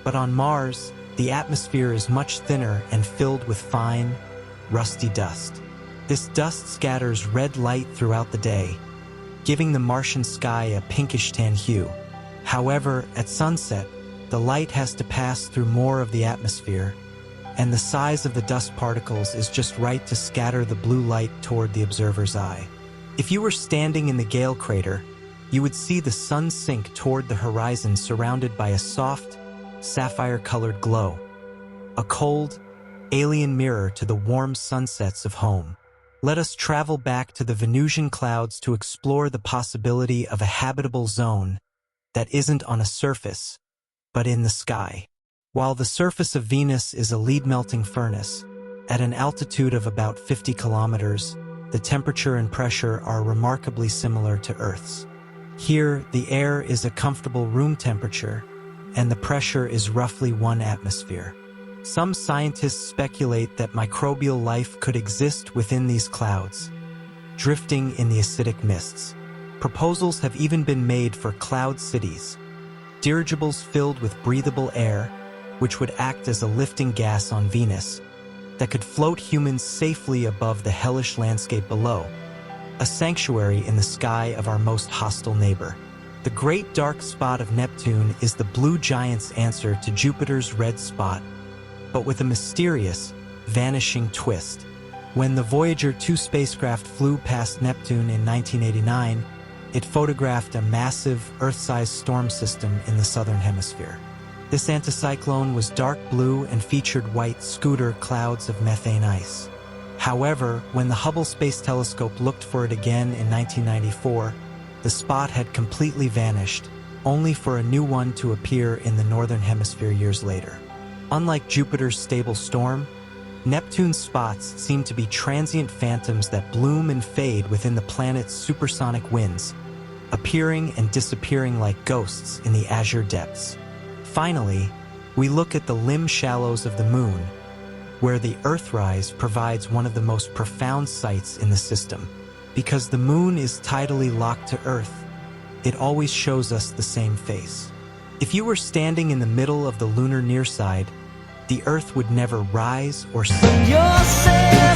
But on Mars, the atmosphere is much thinner and filled with fine, rusty dust. This dust scatters red light throughout the day, giving the Martian sky a pinkish tan hue. However, at sunset, the light has to pass through more of the atmosphere, and the size of the dust particles is just right to scatter the blue light toward the observer's eye. If you were standing in the Gale crater, you would see the sun sink toward the horizon surrounded by a soft, sapphire-colored glow, a cold, alien mirror to the warm sunsets of home. Let us travel back to the Venusian clouds to explore the possibility of a habitable zone that isn't on a surface, but in the sky. While the surface of Venus is a lead-melting furnace, at an altitude of about 50 kilometers, the temperature and pressure are remarkably similar to Earth's. Here, the air is a comfortable room temperature, and the pressure is roughly 1 atmosphere. Some scientists speculate that microbial life could exist within these clouds, drifting in the acidic mists. Proposals have even been made for cloud cities, dirigibles filled with breathable air, which would act as a lifting gas on Venus, that could float humans safely above the hellish landscape below, a sanctuary in the sky of our most hostile neighbor. The great dark spot of Neptune is the blue giant's answer to Jupiter's red spot, but with a mysterious, vanishing twist. When the Voyager 2 spacecraft flew past Neptune in 1989, it photographed a massive, Earth-sized storm system in the southern hemisphere. This anticyclone was dark blue and featured white scooter clouds of methane ice. However, when the Hubble Space Telescope looked for it again in 1994, the spot had completely vanished, only for a new one to appear in the northern hemisphere years later. Unlike Jupiter's stable storm, Neptune's spots seem to be transient phantoms that bloom and fade within the planet's supersonic winds, appearing and disappearing like ghosts in the azure depths. Finally, we look at the limb shallows of the Moon, where the Earthrise provides one of the most profound sights in the system. Because the Moon is tidally locked to Earth, it always shows us the same face. If you were standing in the middle of the lunar nearside, the Earth would never rise or sink. It would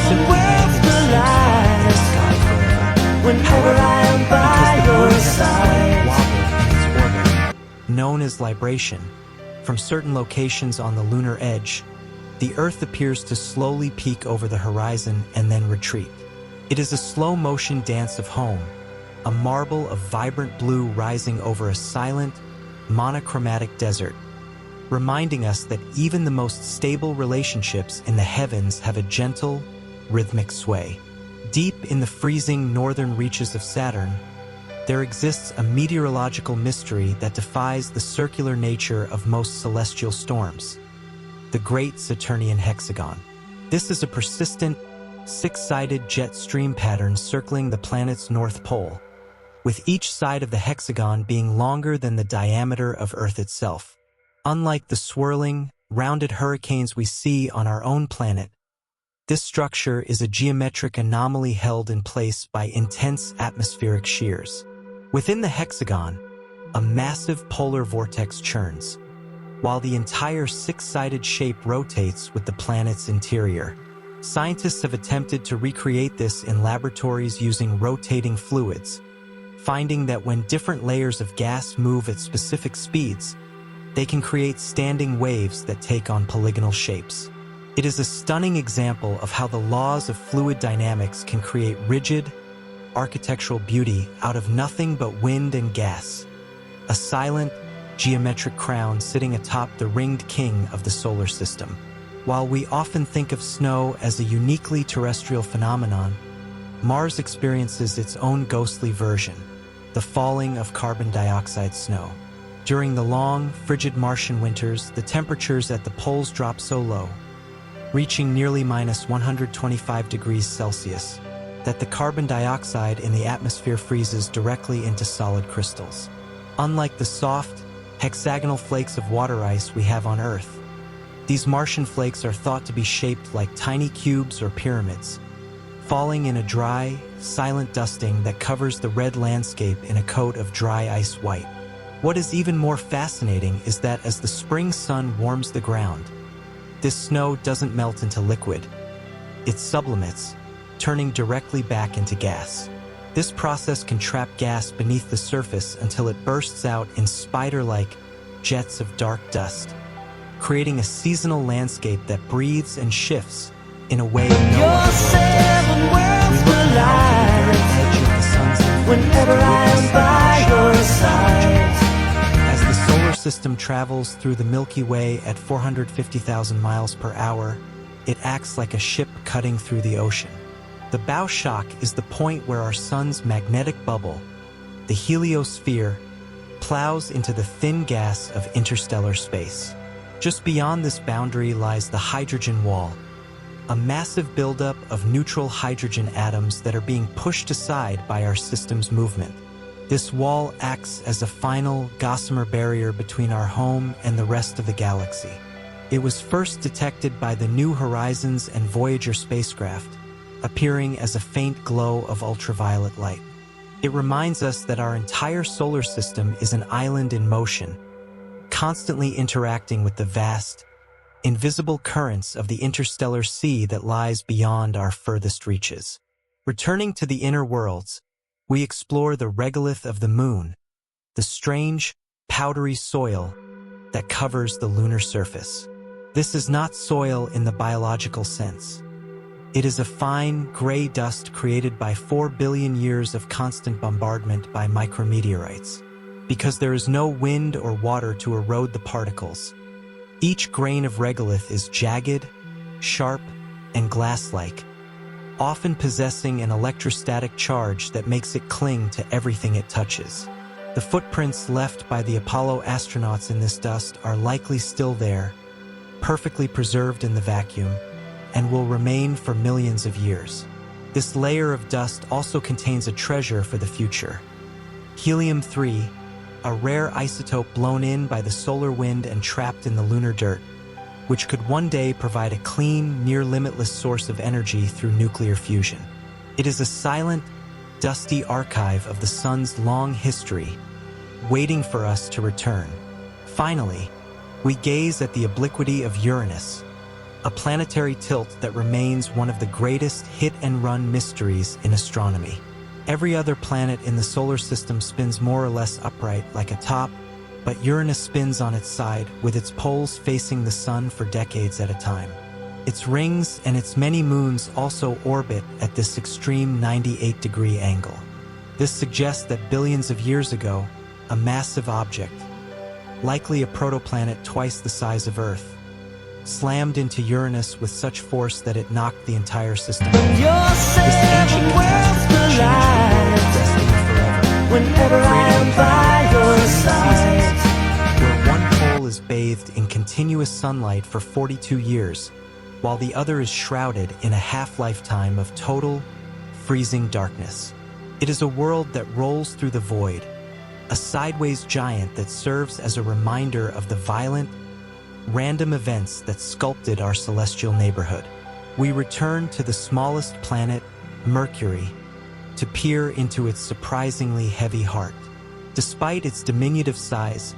simply hang in the same spot in the sky forever. Whenever I am by your side, wobble in its orbit, known as libration, from certain locations on the lunar edge, the Earth appears to slowly peak over the horizon and then retreat. It is a slow-motion dance of home, a marble of vibrant blue rising over a silent, monochromatic desert, reminding us that even the most stable relationships in the heavens have a gentle, rhythmic sway. Deep in the freezing northern reaches of Saturn, there exists a meteorological mystery that defies the circular nature of most celestial storms: the Great Saturnian Hexagon. This is a persistent, six-sided jet stream pattern circling the planet's north pole, with each side of the hexagon being longer than the diameter of Earth itself. Unlike the swirling, rounded hurricanes we see on our own planet, this structure is a geometric anomaly held in place by intense atmospheric shears. Within the hexagon, a massive polar vortex churns, while the entire six-sided shape rotates with the planet's interior. Scientists have attempted to recreate this in laboratories using rotating fluids, finding that when different layers of gas move at specific speeds, they can create standing waves that take on polygonal shapes. It is a stunning example of how the laws of fluid dynamics can create rigid, architectural beauty out of nothing but wind and gas, a silent, geometric crown sitting atop the ringed king of the solar system. While we often think of snow as a uniquely terrestrial phenomenon, Mars experiences its own ghostly version, the falling of carbon dioxide snow. During the long, frigid Martian winters, the temperatures at the poles drop so low, reaching nearly -125 degrees Celsius, that the carbon dioxide in the atmosphere freezes directly into solid crystals. Unlike the soft, hexagonal flakes of water ice we have on Earth, these Martian flakes are thought to be shaped like tiny cubes or pyramids, falling in a dry, silent dusting that covers the red landscape in a coat of dry ice white. What is even more fascinating is that as the spring sun warms the ground, this snow doesn't melt into liquid. It sublimates, turning directly back into gas. This process can trap gas beneath the surface until it bursts out in spider-like jets of dark dust, creating a seasonal landscape that breathes and shifts in a way no Your other seven world does. We worlds look now to the very edge of the sun's influence whenever to I witness am the by shadow your of hydrogen. side. As the solar system travels through the Milky Way at 450,000 miles per hour, it acts like a ship cutting through the ocean. The bow shock is the point where our sun's magnetic bubble, the heliosphere, plows into the thin gas of interstellar space. Just beyond this boundary lies the hydrogen wall, a massive buildup of neutral hydrogen atoms that are being pushed aside by our system's movement. This wall acts as a final gossamer barrier between our home and the rest of the galaxy. It was first detected by the New Horizons and Voyager spacecraft, appearing as a faint glow of ultraviolet light. It reminds us that our entire solar system is an island in motion, constantly interacting with the vast, invisible currents of the interstellar sea that lies beyond our furthest reaches. Returning to the inner worlds, we explore the regolith of the moon, the strange, powdery soil that covers the lunar surface. This is not soil in the biological sense. It is a fine, gray dust created by 4 billion years of constant bombardment by micrometeorites. Because there is no wind or water to erode the particles, each grain of regolith is jagged, sharp, and glass-like, often possessing an electrostatic charge that makes it cling to everything it touches. The footprints left by the Apollo astronauts in this dust are likely still there, perfectly preserved in the vacuum, and will remain for millions of years. This layer of dust also contains a treasure for the future. Helium-3, a rare isotope blown in by the solar wind and trapped in the lunar dirt, which could one day provide a clean, near-limitless source of energy through nuclear fusion. It is a silent, dusty archive of the sun's long history, waiting for us to return. Finally, we gaze at the obliquity of Uranus, a planetary tilt that remains one of the greatest hit-and-run mysteries in astronomy. Every other planet in the solar system spins more or less upright like a top, but Uranus spins on its side, with its poles facing the sun for decades at a time. Its rings and its many moons also orbit at this extreme 98-degree angle. This suggests that billions of years ago, a massive object, likely a protoplanet twice the size of Earth, slammed into Uranus with such force that it knocked the entire system over. Your This ancient seven worlds catastrophe changed the world's destiny forever, whenever I am by your side. where one pole is bathed in continuous sunlight for 42 years, while the other is shrouded in a half-lifetime of total, freezing darkness. It is a world that rolls through the void, a sideways giant that serves as a reminder of the violent, random events that sculpted our celestial neighborhood. We return to the smallest planet, Mercury, to peer into its surprisingly heavy heart. Despite its diminutive size,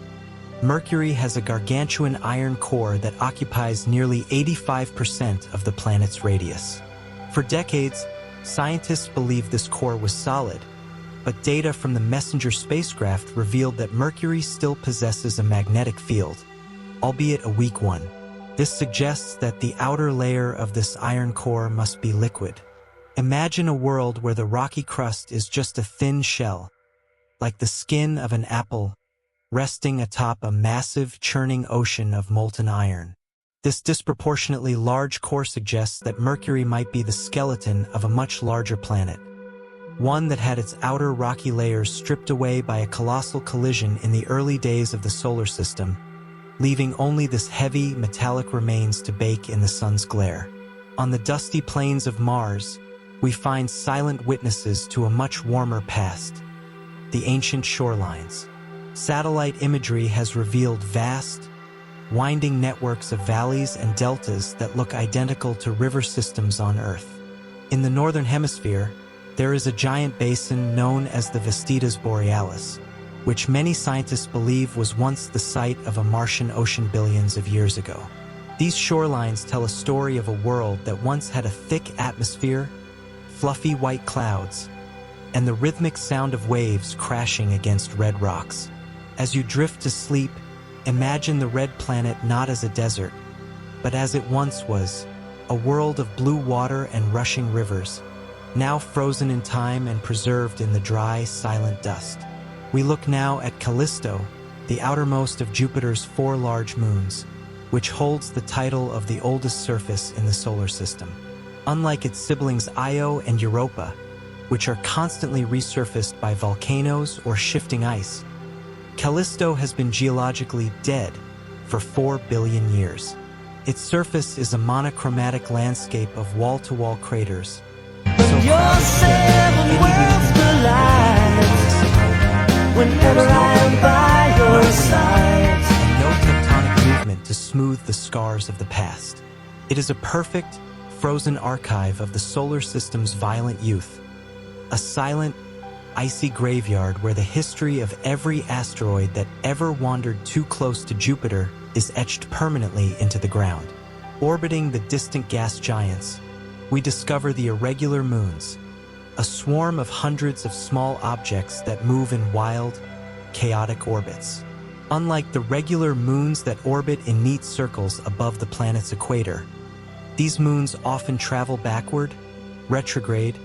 Mercury has a gargantuan iron core that occupies nearly 85% of the planet's radius. For decades, scientists believed this core was solid, but data from the Messenger spacecraft revealed that Mercury still possesses a magnetic field, albeit a weak one. This suggests that the outer layer of this iron core must be liquid. Imagine a world where the rocky crust is just a thin shell, like the skin of an apple, resting atop a massive, churning ocean of molten iron. This disproportionately large core suggests that Mercury might be the skeleton of a much larger planet, one that had its outer rocky layers stripped away by a colossal collision in the early days of the solar system, leaving only this heavy, metallic remains to bake in the sun's glare. On the dusty plains of Mars, we find silent witnesses to a much warmer past, the ancient shorelines. Satellite imagery has revealed vast, winding networks of valleys and deltas that look identical to river systems on Earth. In the northern hemisphere, there is a giant basin known as the Vestidas Borealis, which many scientists believe was once the site of a Martian ocean billions of years ago. These shorelines tell a story of a world that once had a thick atmosphere, fluffy white clouds, and the rhythmic sound of waves crashing against red rocks. As you drift to sleep, imagine the red planet not as a desert, but as it once was, a world of blue water and rushing rivers, now frozen in time and preserved in the dry, silent dust. We look now at Callisto, the outermost of Jupiter's 4 large moons, which holds the title of the oldest surface in the solar system. Unlike its siblings Io and Europa, which are constantly resurfaced by volcanoes or shifting ice, Callisto has been geologically dead for 4 billion years. Its surface is a monochromatic landscape of wall-to-wall craters, so Your crowded seven that worlds collide whenever I'm by your side. and no tectonic movement to smooth the scars of the past. It is a perfect, frozen archive of the solar system's violent youth, a silent, icy graveyard where the history of every asteroid that ever wandered too close to Jupiter is etched permanently into the ground. Orbiting the distant gas giants, we discover the irregular moons, a swarm of hundreds of small objects that move in wild, chaotic orbits. Unlike the regular moons that orbit in neat circles above the planet's equator, these moons often travel backward, retrograde,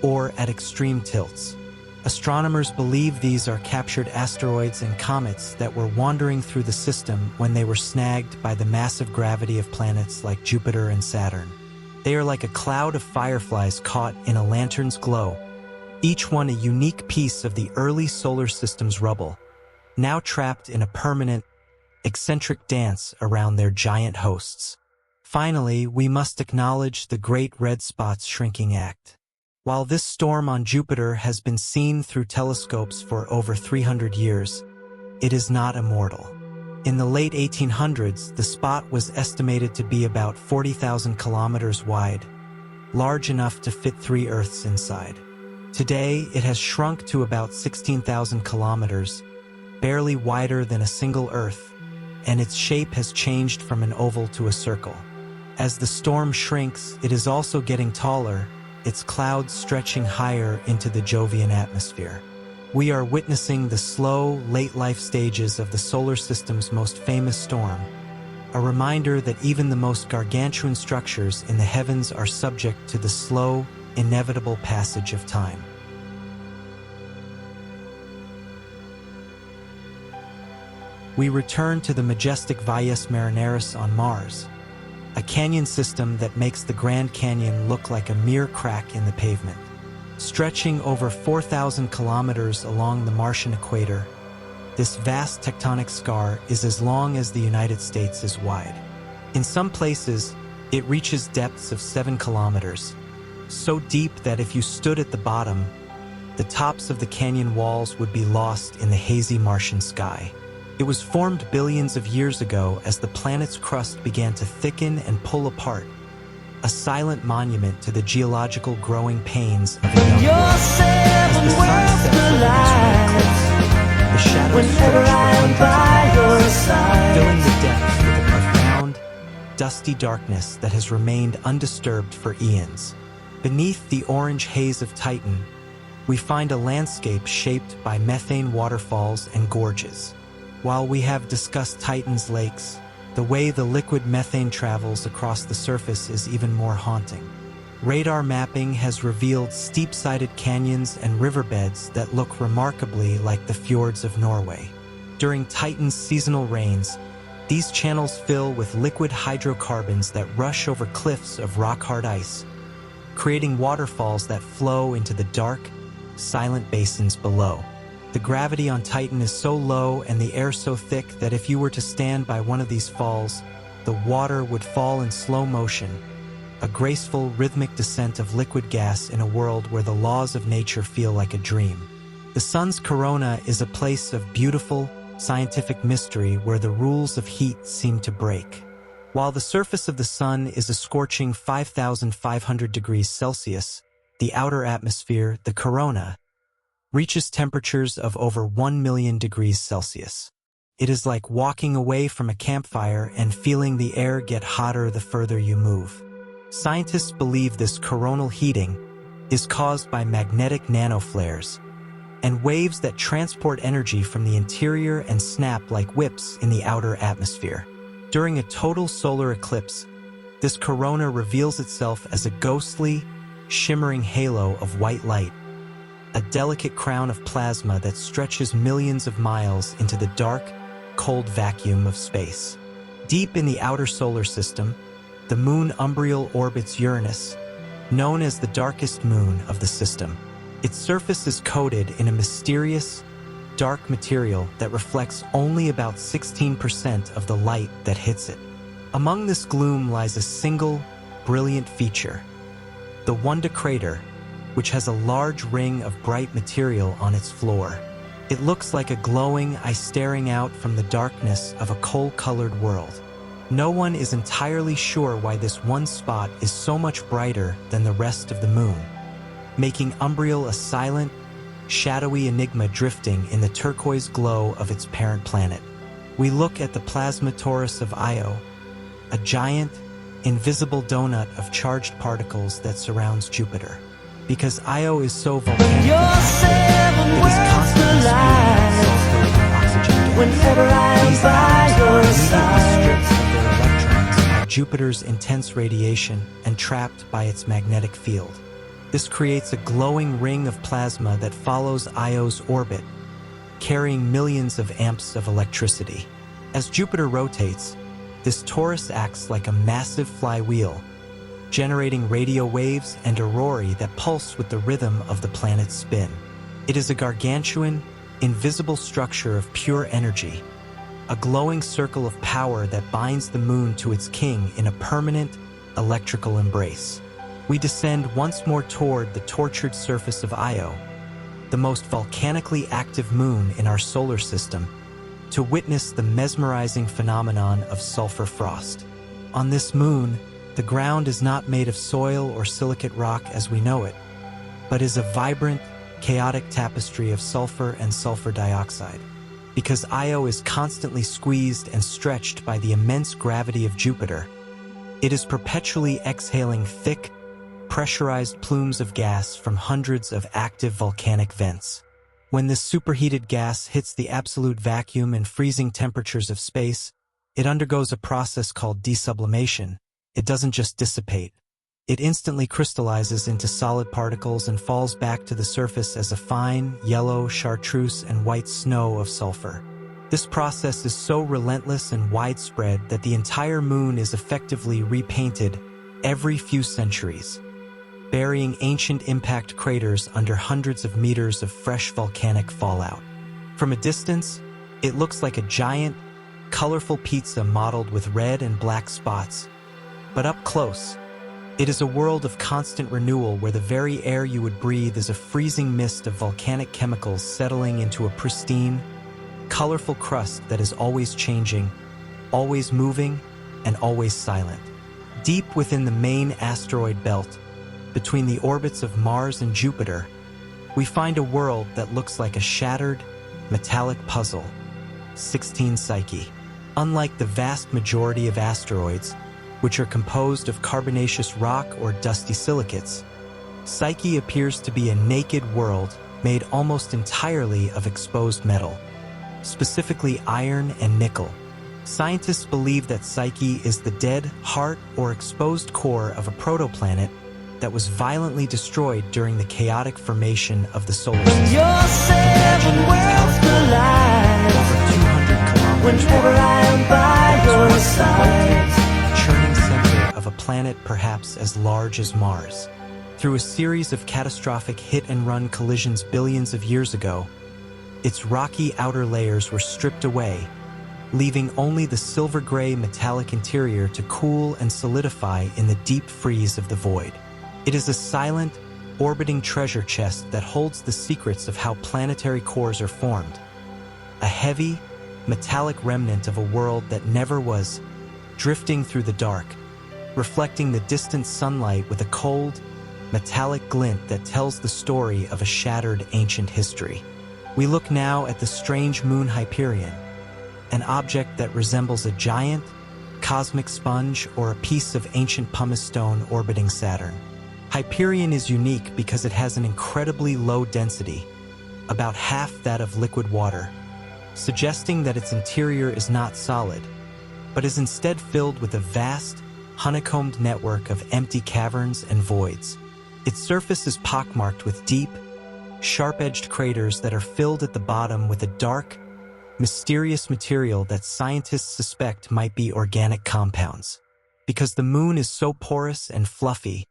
or at extreme tilts. Astronomers believe these are captured asteroids and comets that were wandering through the system when they were snagged by the massive gravity of planets like Jupiter and Saturn. They are like a cloud of fireflies caught in a lantern's glow, each one a unique piece of the early solar system's rubble, now trapped in a permanent, eccentric dance around their giant hosts. Finally, we must acknowledge the Great Red Spot's shrinking act. While this storm on Jupiter has been seen through telescopes for over 300 years, it is not immortal. In the late 1800s, the spot was estimated to be about 40,000 kilometers wide, large enough to fit 3 Earths inside. Today, it has shrunk to about 16,000 kilometers, barely wider than a single Earth, and its shape has changed from an oval to a circle. As the storm shrinks, it is also getting taller, its clouds stretching higher into the Jovian atmosphere. We are witnessing the slow, late-life stages of the solar system's most famous storm, a reminder that even the most gargantuan structures in the heavens are subject to the slow, inevitable passage of time. We return to the majestic Valles Marineris on Mars, a canyon system that makes the Grand Canyon look like a mere crack in the pavement. Stretching over 4,000 kilometers along the Martian equator, this vast tectonic scar is as long as the United States is wide. In some places, it reaches depths of 7 kilometers, so deep that if you stood at the bottom, the tops of the canyon walls would be lost in the hazy Martian sky. It was formed billions of years ago as the planet's crust began to thicken and pull apart, a silent monument to the geological growing pains of a young Your world. seven As the sun worlds sets over this red collide cliffs, the shadows whenever stretch for I'm hundreds of by your miles, side. filling the depths with a profound, dusty darkness that has remained undisturbed for eons. Beneath the orange haze of Titan, we find a landscape shaped by methane waterfalls and gorges. While we have discussed Titan's lakes, the way the liquid methane travels across the surface is even more haunting. Radar mapping has revealed steep-sided canyons and riverbeds that look remarkably like the fjords of Norway. During Titan's seasonal rains, these channels fill with liquid hydrocarbons that rush over cliffs of rock-hard ice, creating waterfalls that flow into the dark, silent basins below. The gravity on Titan is so low and the air so thick that if you were to stand by one of these falls, the water would fall in slow motion, a graceful, rhythmic descent of liquid gas in a world where the laws of nature feel like a dream. The sun's corona is a place of beautiful, scientific mystery where the rules of heat seem to break. While the surface of the sun is a scorching 5,500 degrees Celsius, the outer atmosphere, the corona, reaches temperatures of over 1 million degrees Celsius. It is like walking away from a campfire and feeling the air get hotter the further you move. Scientists believe this coronal heating is caused by magnetic nanoflares and waves that transport energy from the interior and snap like whips in the outer atmosphere. During a total solar eclipse, this corona reveals itself as a ghostly, shimmering halo of white light, a delicate crown of plasma that stretches millions of miles into the dark, cold vacuum of space. Deep in the outer solar system, the moon Umbriel orbits Uranus, known as the darkest moon of the system. Its surface is coated in a mysterious, dark material that reflects only about 16% of the light that hits it. Among this gloom lies a single, brilliant feature, the Wanda crater, which has a large ring of bright material on its floor. It looks like a glowing eye staring out from the darkness of a coal-colored world. No one is entirely sure why this one spot is so much brighter than the rest of the moon, making Umbriel a silent, shadowy enigma drifting in the turquoise glow of its parent planet. We look at the plasma torus of Io, a giant, invisible donut of charged particles that surrounds Jupiter. Because Io is so volcanic, it is constantly spewing out sulfur and oxygen gas. Whenever I'm These by atoms your are immediately side. stripped of their electrons by Jupiter's intense radiation and trapped by its magnetic field. This creates a glowing ring of plasma that follows Io's orbit, carrying millions of amps of electricity. As Jupiter rotates, this torus acts like a massive flywheel, generating radio waves and aurorae that pulse with the rhythm of the planet's spin. It is a gargantuan, invisible structure of pure energy, a glowing circle of power that binds the moon to its king in a permanent, electrical embrace. We descend once more toward the tortured surface of Io, the most volcanically active moon in our solar system, to witness the mesmerizing phenomenon of sulfur frost. On this moon, the ground is not made of soil or silicate rock as we know it, but is a vibrant, chaotic tapestry of sulfur and sulfur dioxide. Because Io is constantly squeezed and stretched by the immense gravity of Jupiter, it is perpetually exhaling thick, pressurized plumes of gas from hundreds of active volcanic vents. When this superheated gas hits the absolute vacuum and freezing temperatures of space, it undergoes a process called desublimation. It doesn't just dissipate. It instantly crystallizes into solid particles and falls back to the surface as a fine, yellow, chartreuse, and white snow of sulfur. This process is so relentless and widespread that the entire moon is effectively repainted every few centuries, burying ancient impact craters under hundreds of meters of fresh volcanic fallout. From a distance, it looks like a giant, colorful pizza mottled with red and black spots. But up close, it is a world of constant renewal where the very air you would breathe is a freezing mist of volcanic chemicals settling into a pristine, colorful crust that is always changing, always moving, and always silent. Deep within the main asteroid belt, between the orbits of Mars and Jupiter, we find a world that looks like a shattered, metallic puzzle, 16 Psyche. Unlike the vast majority of asteroids, which are composed of carbonaceous rock or dusty silicates, Psyche appears to be a naked world made almost entirely of exposed metal, specifically iron and nickel. Scientists believe that Psyche is the dead heart or exposed core of a protoplanet that was violently destroyed during the chaotic formation of the solar system. You're seven worlds collide. Over 200 kilometers Whenever wide, I'm by that was your once the side. molten, churning center of a planet perhaps as large as Mars. Through a series of catastrophic hit-and-run collisions billions of years ago, its rocky outer layers were stripped away, leaving only the silver-gray metallic interior to cool and solidify in the deep freeze of the void. It is a silent, orbiting treasure chest that holds the secrets of how planetary cores are formed. A heavy, metallic remnant of a world that never was, drifting through the dark, reflecting the distant sunlight with a cold, metallic glint that tells the story of a shattered ancient history. We look now at the strange moon Hyperion, an object that resembles a giant, cosmic sponge or a piece of ancient pumice stone orbiting Saturn. Hyperion is unique because it has an incredibly low density, about half that of liquid water, suggesting that its interior is not solid, but is instead filled with a vast, honeycombed network of empty caverns and voids. Its surface is pockmarked with deep, sharp-edged craters that are filled at the bottom with a dark, mysterious material that scientists suspect might be organic compounds. Because the moon is so porous and fluffy,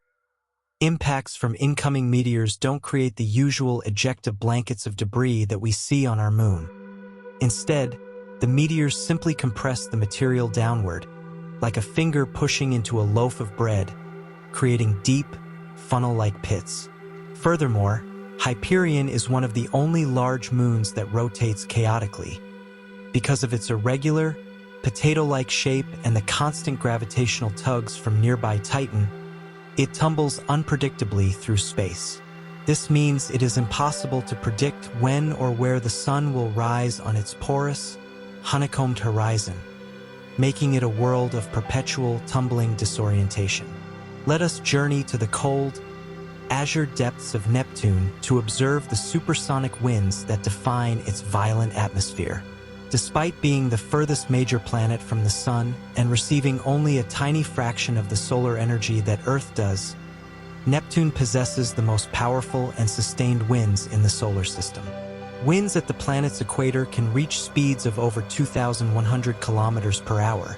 impacts from incoming meteors don't create the usual ejective blankets of debris that we see on our moon. Instead, the meteors simply compress the material downward, like a finger pushing into a loaf of bread, creating deep, funnel-like pits. Furthermore, Hyperion is one of the only large moons that rotates chaotically. Because of its irregular, potato-like shape and the constant gravitational tugs from nearby Titan, it tumbles unpredictably through space. This means it is impossible to predict when or where the sun will rise on its porous, honeycombed horizon, making it a world of perpetual tumbling disorientation. Let us journey to the cold, azure depths of Neptune to observe the supersonic winds that define its violent atmosphere. Despite being the furthest major planet from the Sun and receiving only a tiny fraction of the solar energy that Earth does, Neptune possesses the most powerful and sustained winds in the solar system. Winds at the planet's equator can reach speeds of over 2,100 kilometers per hour,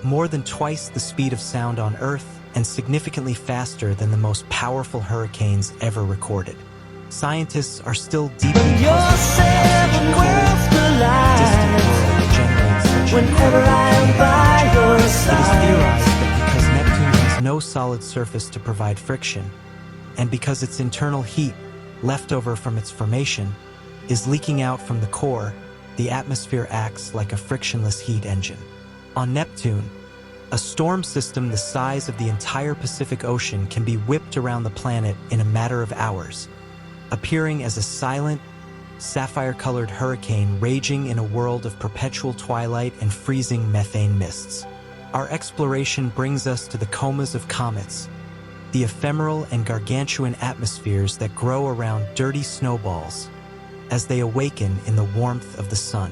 more than twice the speed of sound on Earth and significantly faster than the most powerful hurricanes ever recorded. Scientists are still deeply puzzled by how such a cold, distant world generates such Whenever I'm by your It is side. theorized that because Neptune has no solid surface to provide friction, and because its internal heat, left over from its formation, is leaking out from the core, the atmosphere acts like a frictionless heat engine. On Neptune, a storm system the size of the entire Pacific Ocean can be whipped around the planet in a matter of hours, appearing as a silent, sapphire-colored hurricane raging in a world of perpetual twilight and freezing methane mists. Our exploration brings us to the comas of comets, the ephemeral and gargantuan atmospheres that grow around dirty snowballs as they awaken in the warmth of the sun.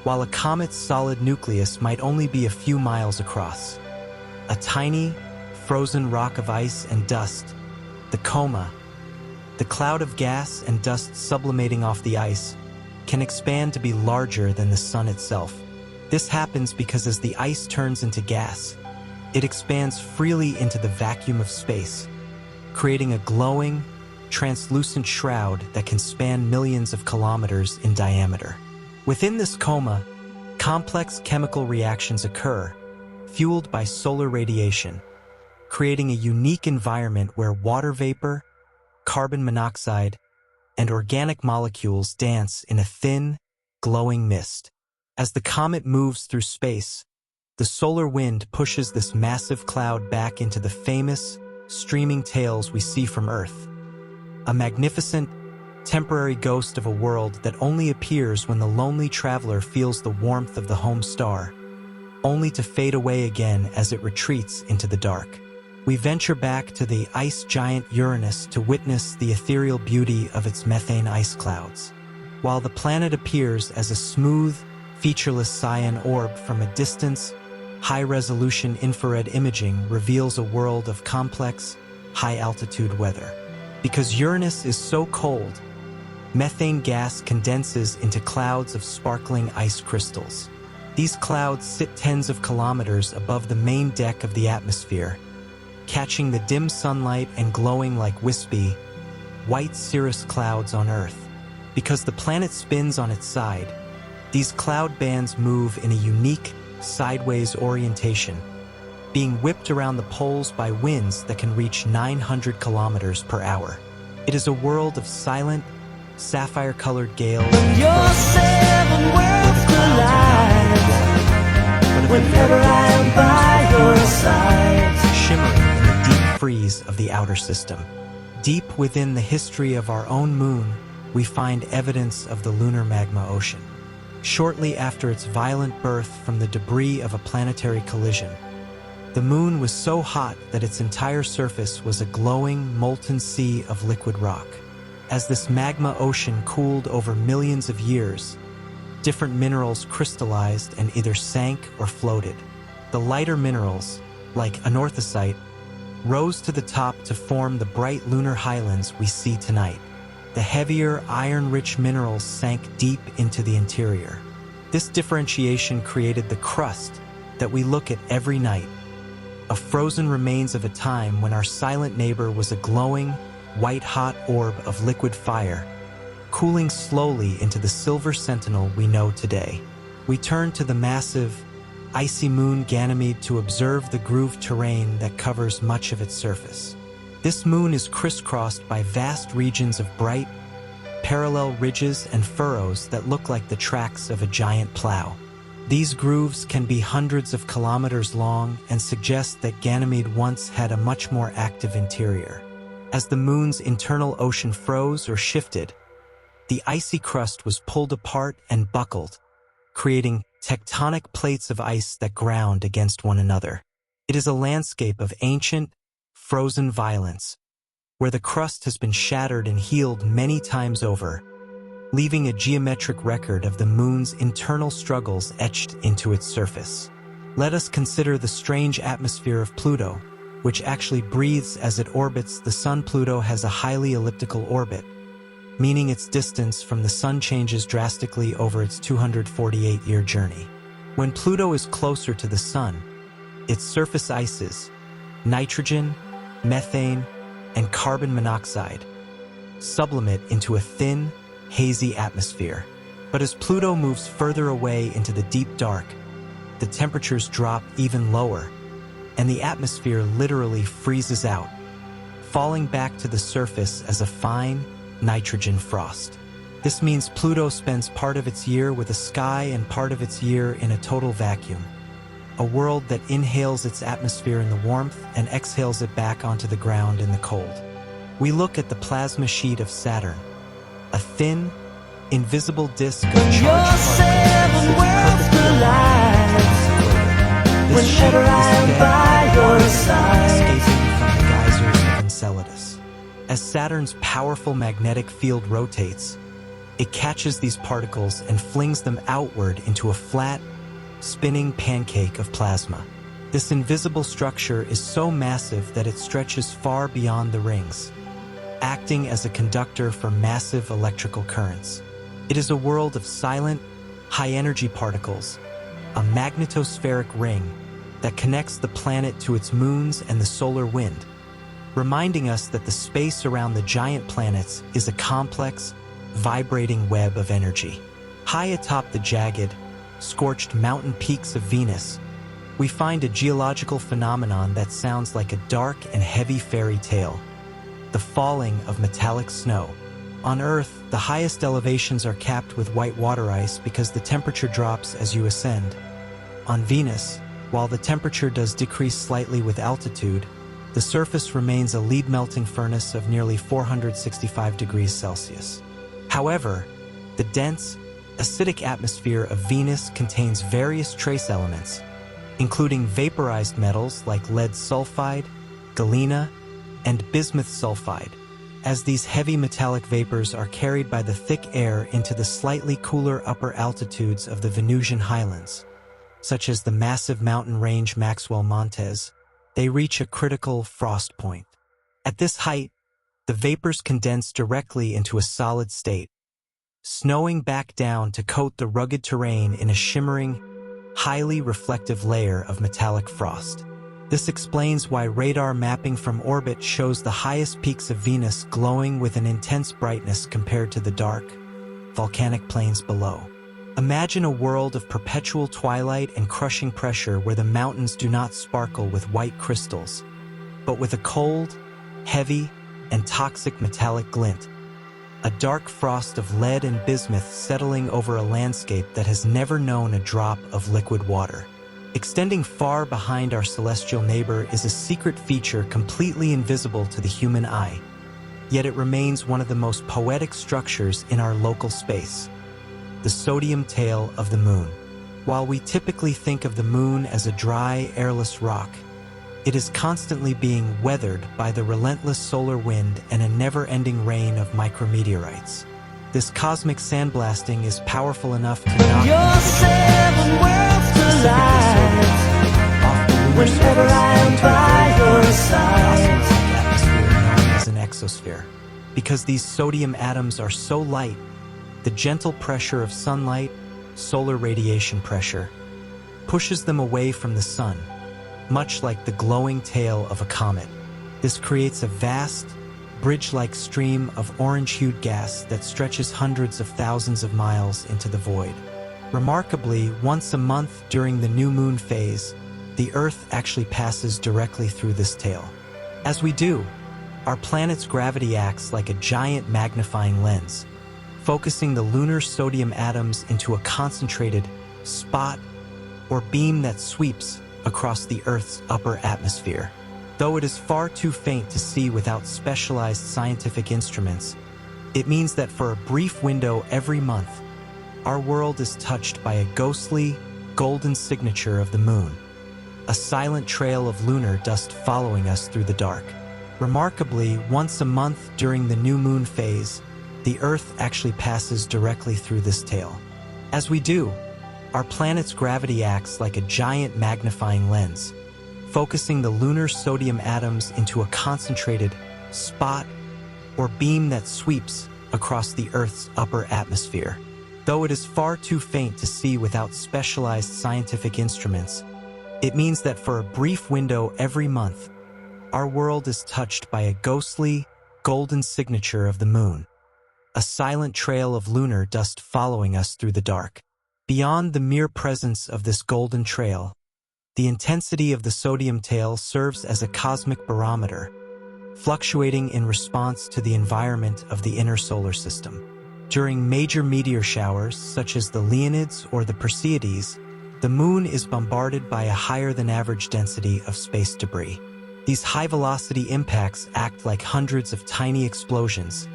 While a comet's solid nucleus might only be a few miles across, a tiny, frozen rock of ice and dust, the coma, the cloud of gas and dust sublimating off the ice, can expand to be larger than the sun itself. This happens because as the ice turns into gas, it expands freely into the vacuum of space, creating a glowing, translucent shroud that can span millions of kilometers in diameter. Within this coma, complex chemical reactions occur, fueled by solar radiation, creating a unique environment where water vapor, carbon monoxide, and organic molecules dance in a thin, glowing mist. As the comet moves through space, the solar wind pushes this massive cloud back into the famous, streaming tails we see from Earth, a magnificent, temporary ghost of a world that only appears when the lonely traveler feels the warmth of the home star, only to fade away again as it retreats into the dark. We venture back to the ice giant Uranus to witness the ethereal beauty of its methane ice clouds. While the planet appears as a smooth, featureless cyan orb from a distance, high-resolution infrared imaging reveals a world of complex, high-altitude weather. Because Uranus is so cold, methane gas condenses into clouds of sparkling ice crystals. These clouds sit tens of kilometers above the main deck of the atmosphere, catching the dim sunlight and glowing like wispy, white cirrus clouds on Earth. Because the planet spins on its side, these cloud bands move in a unique, sideways orientation, being whipped around the poles by winds that can reach 900 kilometers per hour. It is a world of silent, sapphire-colored gales and Your frozen seven mist, where worlds the clouds are not made of water, but of the Whenever very I'm by your side. shimmering in the deep freeze of the outer system. Deep within the history of our own moon, we find evidence of the lunar magma ocean. Shortly after its violent birth from the debris of a planetary collision, The moon was so hot that its entire surface was a glowing, molten sea of liquid rock. As this magma ocean cooled over millions of years, different minerals crystallized and either sank or floated. The lighter minerals, like anorthosite, rose to the top to form the bright lunar highlands we see tonight. The heavier, iron-rich minerals sank deep into the interior. This differentiation created the crust that we look at every night, a frozen remains of a time when our silent neighbor was a glowing, white-hot orb of liquid fire, cooling slowly into the silver sentinel we know today. We turn to the massive, icy moon Ganymede to observe the grooved terrain that covers much of its surface. This moon is crisscrossed by vast regions of bright, parallel ridges and furrows that look like the tracks of a giant plow. These grooves can be hundreds of kilometers long and suggest that Ganymede once had a much more active interior. As the moon's internal ocean froze or shifted, the icy crust was pulled apart and buckled, creating tectonic plates of ice that ground against one another. It is a landscape of ancient, frozen violence, where the crust has been shattered and healed many times over, leaving a geometric record of the moon's internal struggles etched into its surface. Let us consider the strange atmosphere of Pluto, which actually breathes as it orbits the Sun. Pluto has a highly elliptical orbit, meaning its distance from the Sun changes drastically over its 248-year journey. When Pluto is closer to the Sun, its surface ices, nitrogen, methane, and carbon monoxide, sublimate into a thin, hazy atmosphere. But as Pluto moves further away into the deep dark, the temperatures drop even lower, and the atmosphere literally freezes out, falling back to the surface as a fine, nitrogen frost. This means Pluto spends part of its year with a sky and part of its year in a total vacuum, a world that inhales its atmosphere in the warmth and exhales it back onto the ground in the cold. We look at the plasma sheet of Saturn, a thin, invisible disk of charged particles whenever I am by your side, escaping from the geysers of Enceladus. As Saturn's powerful magnetic field rotates, it catches these particles and flings them outward into a flat, spinning pancake of plasma. This invisible structure is so massive that it stretches far beyond the rings, acting as a conductor for massive electrical currents. It is a world of silent, high-energy particles, a magnetospheric ring that connects the planet to its moons and the solar wind, reminding us that the space around the giant planets is a complex, vibrating web of energy. High atop the jagged, scorched mountain peaks of Venus, we find a geological phenomenon that sounds like a dark and heavy fairy tale: the falling of metallic snow. On Earth, the highest elevations are capped with white water ice because the temperature drops as you ascend. On Venus, while the temperature does decrease slightly with altitude, the surface remains a lead-melting furnace of nearly 465 degrees Celsius. However, the dense, acidic atmosphere of Venus contains various trace elements, including vaporized metals like lead sulfide, galena, and bismuth sulfide. As these heavy metallic vapors are carried by the thick air into the slightly cooler upper altitudes of the Venusian highlands, such as the massive mountain range Maxwell Montes, they reach a critical frost point. At this height, the vapors condense directly into a solid state, snowing back down to coat the rugged terrain in a shimmering, highly reflective layer of metallic frost. This explains why radar mapping from orbit shows the highest peaks of Venus glowing with an intense brightness compared to the dark, volcanic plains below. Imagine a world of perpetual twilight and crushing pressure where the mountains do not sparkle with white crystals, but with a cold, heavy, and toxic metallic glint. A dark frost of lead and bismuth settling over a landscape that has never known a drop of liquid water. Extending far behind our celestial neighbor is a secret feature completely invisible to the human eye, yet it remains one of the most poetic structures in our local space: the sodium tail of the moon. While we typically think of the moon as a dry, airless rock, It is constantly being weathered by the relentless solar wind and a never-ending rain of micrometeorites. This cosmic sandblasting is powerful enough to knock Your seven worlds collide off the lunar whenever surface I am into a by very your dense, side. gossamer-like atmosphere known as an exosphere. Because these sodium atoms are so light, the gentle pressure of sunlight, solar radiation pressure, pushes them away from the sun, much like the glowing tail of a comet. This creates a vast, bridge-like stream of orange-hued gas that stretches hundreds of thousands of miles into the void. Remarkably, once a month during the new moon phase, the Earth actually passes directly through this tail. As we do, our planet's gravity acts like a giant magnifying lens, focusing the lunar sodium atoms into a concentrated spot or beam that sweeps across the Earth's upper atmosphere. Though it is far too faint to see without specialized scientific instruments, it means that for a brief window every month, our world is touched by a ghostly, golden signature of the moon, a silent trail of lunar dust following us through the dark. Remarkably, once a month during the new moon phase, the Earth actually passes directly through this tail. As we do, our planet's gravity acts like a giant magnifying lens, focusing the lunar sodium atoms into a concentrated spot or beam that sweeps across the Earth's upper atmosphere. Though it is far too faint to see without specialized scientific instruments, it means that for a brief window every month, our world is touched by a ghostly, golden signature of the moon, a silent trail of lunar dust following us through the dark. Beyond the mere presence of this golden trail, the intensity of the sodium tail serves as a cosmic barometer, fluctuating in response to the environment of the inner solar system. During major meteor showers, such as the Leonids or the Perseids, the moon is bombarded by a higher-than-average density of space debris. These high-velocity impacts act like hundreds of tiny explosions,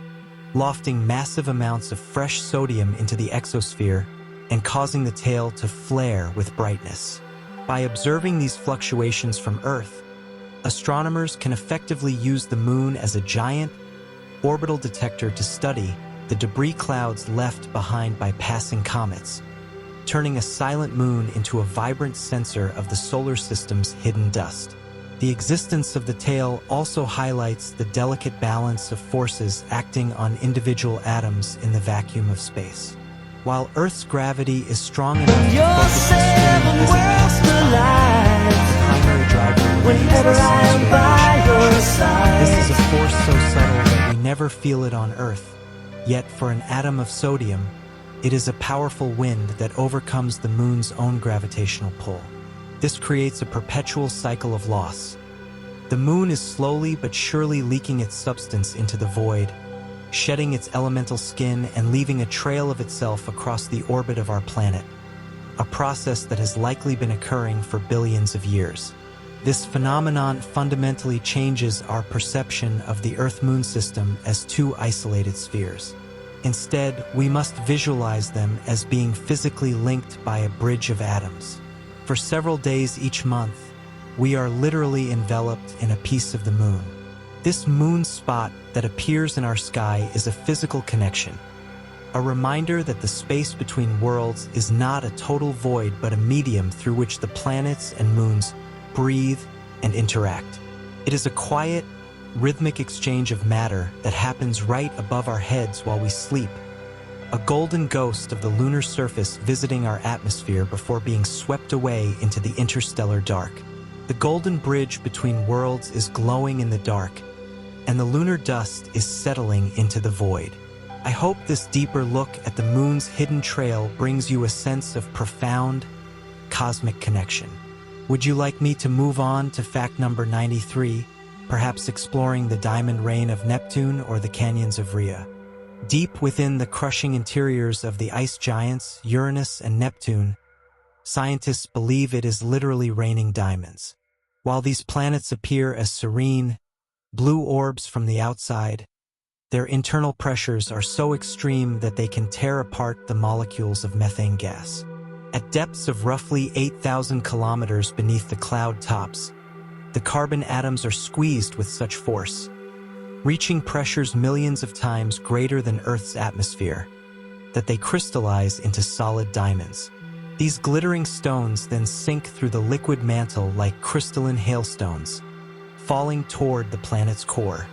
lofting massive amounts of fresh sodium into the exosphere and causing the tail to flare with brightness. By observing these fluctuations from Earth, astronomers can effectively use the moon as a giant, orbital detector to study the debris clouds left behind by passing comets, turning a silent moon into a vibrant sensor of the solar system's hidden dust. The existence of the tail also highlights the delicate balance of forces acting on individual atoms in the vacuum of space. While Earth's gravity is strong enough to Your focus the seven stream as it worlds passes by, collide the primary driver remains whenever the I am sun's by radiation your pressure. side. This is a force so subtle that we never feel it on Earth, yet for an atom of sodium, it is a powerful wind that overcomes the moon's own gravitational pull. This creates a perpetual cycle of loss. The moon is slowly but surely leaking its substance into the void, shedding its elemental skin and leaving a trail of itself across the orbit of our planet, a process that has likely been occurring for billions of years. This phenomenon fundamentally changes our perception of the Earth-Moon system as two isolated spheres. Instead, we must visualize them as being physically linked by a bridge of atoms. For several days each month, we are literally enveloped in a piece of the moon. This moon spot that appears in our sky is a physical connection, a reminder that the space between worlds is not a total void but a medium through which the planets and moons breathe and interact. It is a quiet, rhythmic exchange of matter that happens right above our heads while we sleep, a golden ghost of the lunar surface visiting our atmosphere before being swept away into the interstellar dark. The golden bridge between worlds is glowing in the dark, and the lunar dust is settling into the void. I hope this deeper look at the moon's hidden trail brings you a sense of profound, cosmic connection. Would you like me to move on to fact number 93, perhaps exploring the diamond rain of Neptune or the canyons of Rhea? Deep within the crushing interiors of the ice giants, Uranus and Neptune, scientists believe it is literally raining diamonds. While these planets appear as serene, blue orbs from the outside, their internal pressures are so extreme that they can tear apart the molecules of methane gas. At depths of roughly 8,000 kilometers beneath the cloud tops, the carbon atoms are squeezed with such force, reaching pressures millions of times greater than Earth's atmosphere, that they crystallize into solid diamonds. These glittering stones then sink through the liquid mantle like crystalline hailstones, falling toward the planet's core.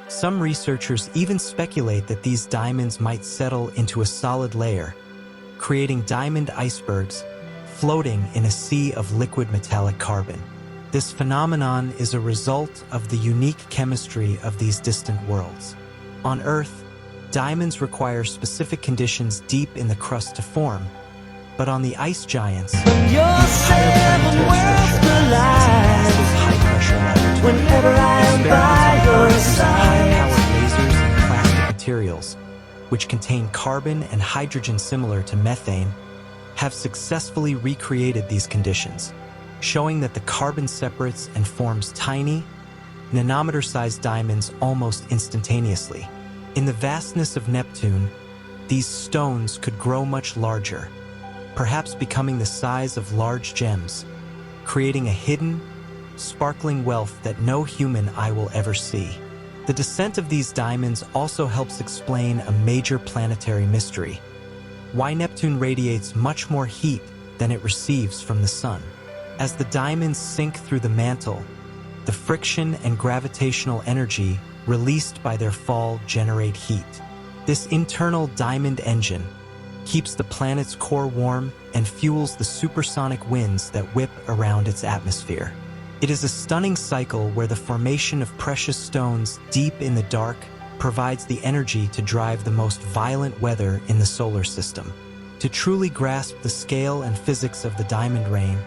Some researchers even speculate that these diamonds might settle into a solid layer, creating diamond icebergs floating in a sea of liquid metallic carbon. This phenomenon is a result of the unique chemistry of these distant worlds. On Earth, diamonds require specific conditions deep in the crust to form, but on the ice giants, the entire planetary structure is a massive high-pressure laboratory. Whenever I'm by your side, high-powered lasers and plastic materials, which contain carbon and hydrogen similar to methane, have successfully recreated these conditions, showing that the carbon separates and forms tiny, nanometer-sized diamonds almost instantaneously. In the vastness of Neptune, these stones could grow much larger, perhaps becoming the size of large gems, creating a hidden, sparkling wealth that no human eye will ever see. The descent of these diamonds also helps explain a major planetary mystery: why Neptune radiates much more heat than it receives from the sun. As the diamonds sink through the mantle, the friction and gravitational energy released by their fall generate heat. This internal diamond engine keeps the planet's core warm and fuels the supersonic winds that whip around its atmosphere. It is a stunning cycle where the formation of precious stones deep in the dark provides the energy to drive the most violent weather in the solar system. To truly grasp the scale and physics of the diamond rain,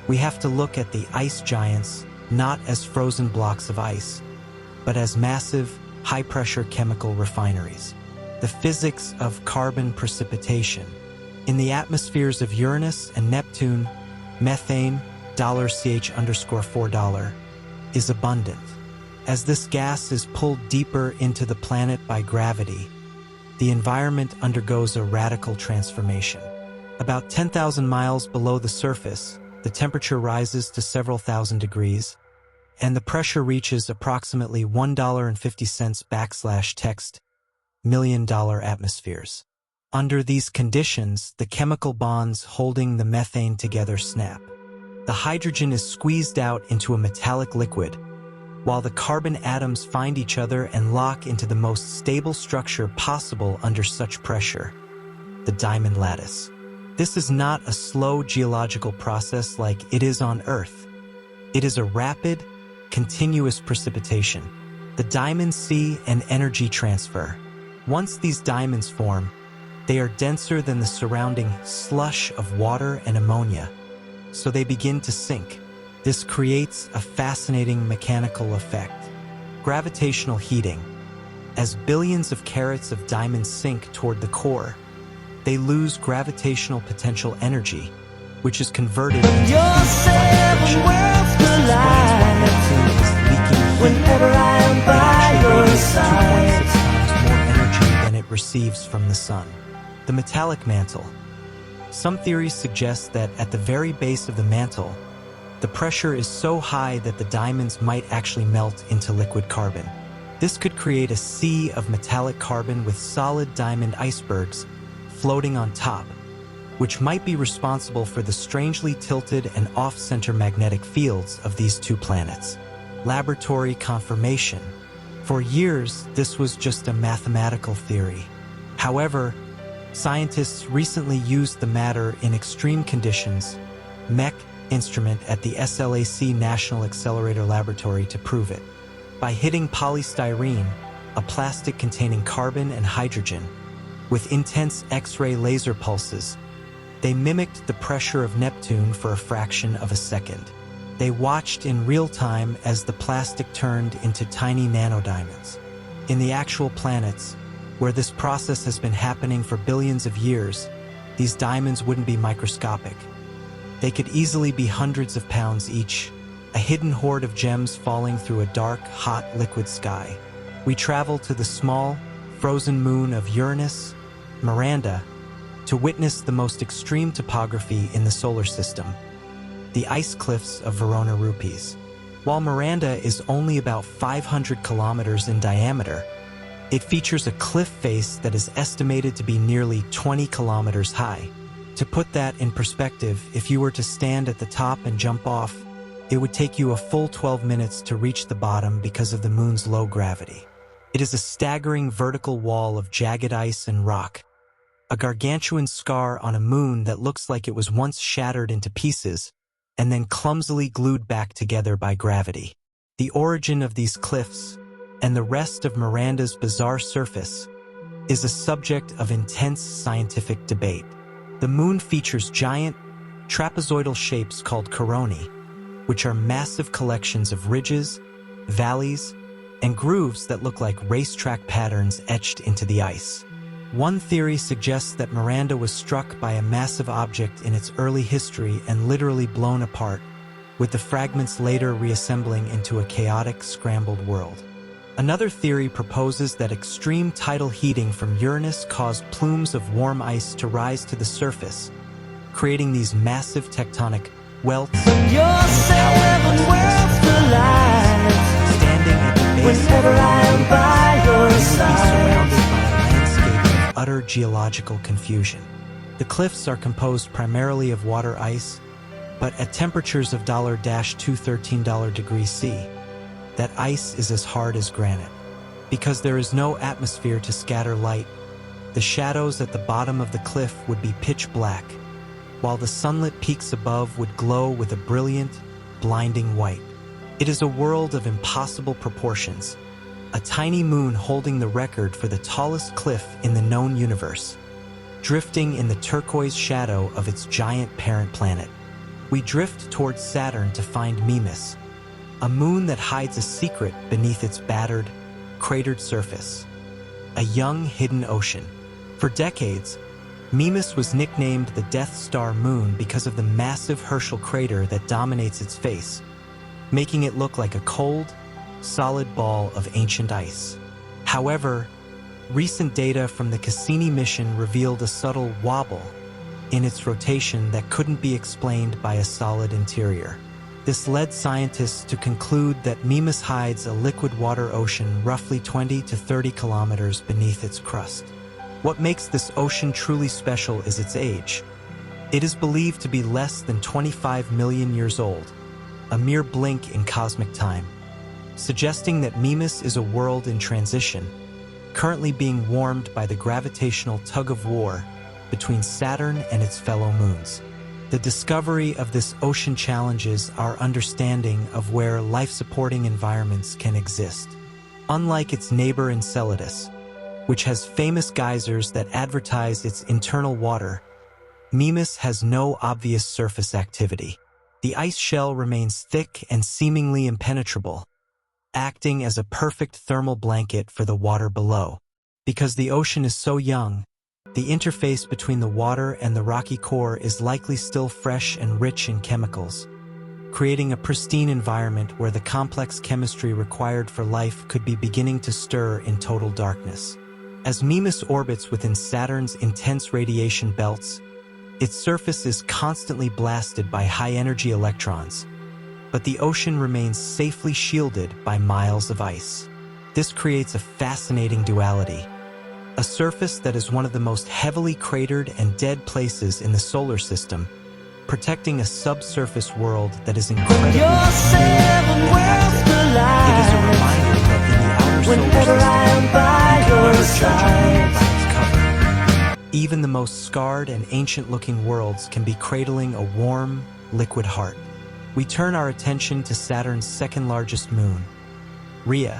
we have to look at the ice giants not as frozen blocks of ice, but as massive, high-pressure chemical refineries. The physics of carbon precipitation. In the atmospheres of Uranus and Neptune, methane, $CH_4, is abundant. As this gas is pulled deeper into the planet by gravity, the environment undergoes a radical transformation. About 10,000 miles below the surface, the temperature rises to several thousand degrees, and the pressure reaches approximately $1.50 $million atmospheres. Under these conditions, the chemical bonds holding the methane together snap. The hydrogen is squeezed out into a metallic liquid, while the carbon atoms find each other and lock into the most stable structure possible under such pressure: the diamond lattice. This is not a slow geological process like it is on Earth. It is a rapid, continuous precipitation. The diamonds see an energy transfer. Once these diamonds form, they are denser than the surrounding slush of water and ammonia, so they begin to sink. This creates a fascinating mechanical effect: gravitational heating. As billions of carats of diamonds sink toward the core, they lose gravitational potential energy, which is converted into your seven worlds collide. Whenever I'm by your side, 2.6 times more energy than it receives from the sun. The metallic mantle. Some theories suggest that at the very base of the mantle, the pressure is so high that the diamonds might actually melt into liquid carbon. This could create a sea of metallic carbon with solid diamond icebergs floating on top, which might be responsible for the strangely tilted and off-center magnetic fields of these two planets. Laboratory confirmation. For years, this was just a mathematical theory. However, scientists recently used the matter in extreme conditions MEC instrument at the SLAC National Accelerator Laboratory to prove it. By hitting polystyrene, a plastic containing carbon and hydrogen, with intense X-ray laser pulses, they mimicked the pressure of Neptune for a fraction of a second. They watched in real time as the plastic turned into tiny nanodiamonds. In the actual planets, where this process has been happening for billions of years, these diamonds wouldn't be microscopic. They could easily be hundreds of pounds each, a hidden hoard of gems falling through a dark, hot, liquid sky. We travel to the small, frozen moon of Uranus, Miranda, to witness the most extreme topography in the solar system, the ice cliffs of Verona Rupes. While Miranda is only about 500 kilometers in diameter, it features a cliff face that is estimated to be nearly 20 kilometers high. To put that in perspective, if you were to stand at the top and jump off, it would take you a full 12 minutes to reach the bottom because of the moon's low gravity. It is a staggering vertical wall of jagged ice and rock, a gargantuan scar on a moon that looks like it was once shattered into pieces and then clumsily glued back together by gravity. The origin of these cliffs and the rest of Miranda's bizarre surface is a subject of intense scientific debate. The moon features giant, trapezoidal shapes called coronae, which are massive collections of ridges, valleys, and grooves that look like racetrack patterns etched into the ice. One theory suggests that Miranda was struck by a massive object in its early history and literally blown apart, with the fragments later reassembling into a chaotic, scrambled world. Another theory proposes that extreme tidal heating from Uranus caused plumes of warm ice to rise to the surface, creating these massive tectonic welts. Your seven worlds collide. Standing at the base Whenever I am by your you would be side. surrounded by a landscape of utter geological confusion. The cliffs are composed primarily of water ice, but at temperatures of $-213 degrees C, that ice is as hard as granite. Because there is no atmosphere to scatter light, the shadows at the bottom of the cliff would be pitch black, while the sunlit peaks above would glow with a brilliant, blinding white. It is a world of impossible proportions, a tiny moon holding the record for the tallest cliff in the known universe, drifting in the turquoise shadow of its giant parent planet. We drift towards Saturn to find Mimas, a moon that hides a secret beneath its battered, cratered surface, a young hidden ocean. For decades, Mimas was nicknamed the Death Star Moon because of the massive Herschel crater that dominates its face, making it look like a cold, solid ball of ancient ice. However, recent data from the Cassini mission revealed a subtle wobble in its rotation that couldn't be explained by a solid interior. This led scientists to conclude that Mimas hides a liquid water ocean roughly 20 to 30 kilometers beneath its crust. What makes this ocean truly special is its age. It is believed to be less than 25 million years old, a mere blink in cosmic time, suggesting that Mimas is a world in transition, currently being warmed by the gravitational tug-of-war between Saturn and its fellow moons. The discovery of this ocean challenges our understanding of where life-supporting environments can exist. Unlike its neighbor Enceladus, which has famous geysers that advertise its internal water, Mimas has no obvious surface activity. The ice shell remains thick and seemingly impenetrable, acting as a perfect thermal blanket for the water below. Because the ocean is so young, the interface between the water and the rocky core is likely still fresh and rich in chemicals, creating a pristine environment where the complex chemistry required for life could be beginning to stir in total darkness. As Mimas orbits within Saturn's intense radiation belts, its surface is constantly blasted by high-energy electrons, but the ocean remains safely shielded by miles of ice. This creates a fascinating duality: a surface that is one of the most heavily cratered and dead places in the solar system, protecting a subsurface world that is incredibly Your seven worlds collide. It is a reminder that in the outer solar Whenever I am system, by you can your never judge a world side. by its cover. Even the most scarred and ancient-looking worlds can be cradling a warm, liquid heart. We turn our attention to Saturn's second-largest moon, Rhea,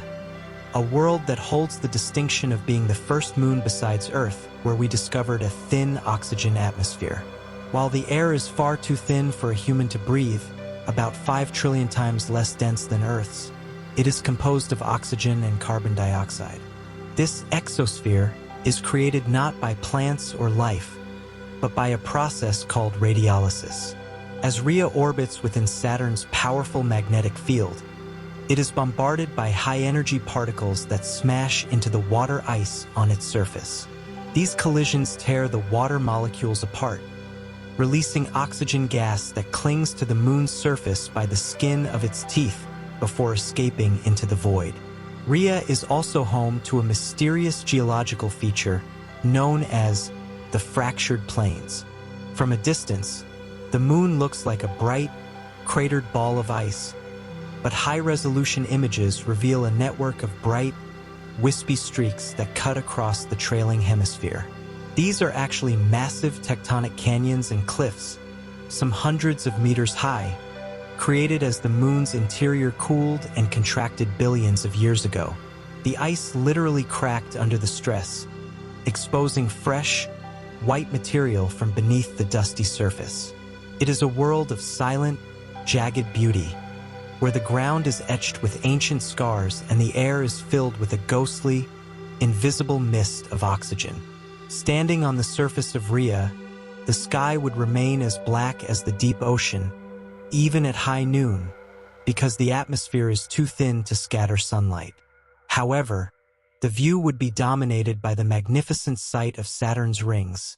a world that holds the distinction of being the first moon besides Earth where we discovered a thin oxygen atmosphere. While the air is far too thin for a human to breathe, about 5 trillion times less dense than Earth's, it is composed of oxygen and carbon dioxide. This exosphere is created not by plants or life, but by a process called radiolysis. As Rhea orbits within Saturn's powerful magnetic field, it is bombarded by high-energy particles that smash into the water ice on its surface. These collisions tear the water molecules apart, releasing oxygen gas that clings to the moon's surface by the skin of its teeth, before escaping into the void. Rhea is also home to a mysterious geological feature known as the fractured plains. From a distance, the moon looks like a bright, cratered ball of ice, but high-resolution images reveal a network of bright, wispy streaks that cut across the trailing hemisphere. These are actually massive tectonic canyons and cliffs, some hundreds of meters high, created as the moon's interior cooled and contracted billions of years ago. The ice literally cracked under the stress, exposing fresh, white material from beneath the dusty surface. It is a world of silent, jagged beauty, where the ground is etched with ancient scars and the air is filled with a ghostly, invisible mist of oxygen. Standing on the surface of Rhea, the sky would remain as black as the deep ocean, even at high noon, because the atmosphere is too thin to scatter sunlight. However, the view would be dominated by the magnificent sight of Saturn's rings,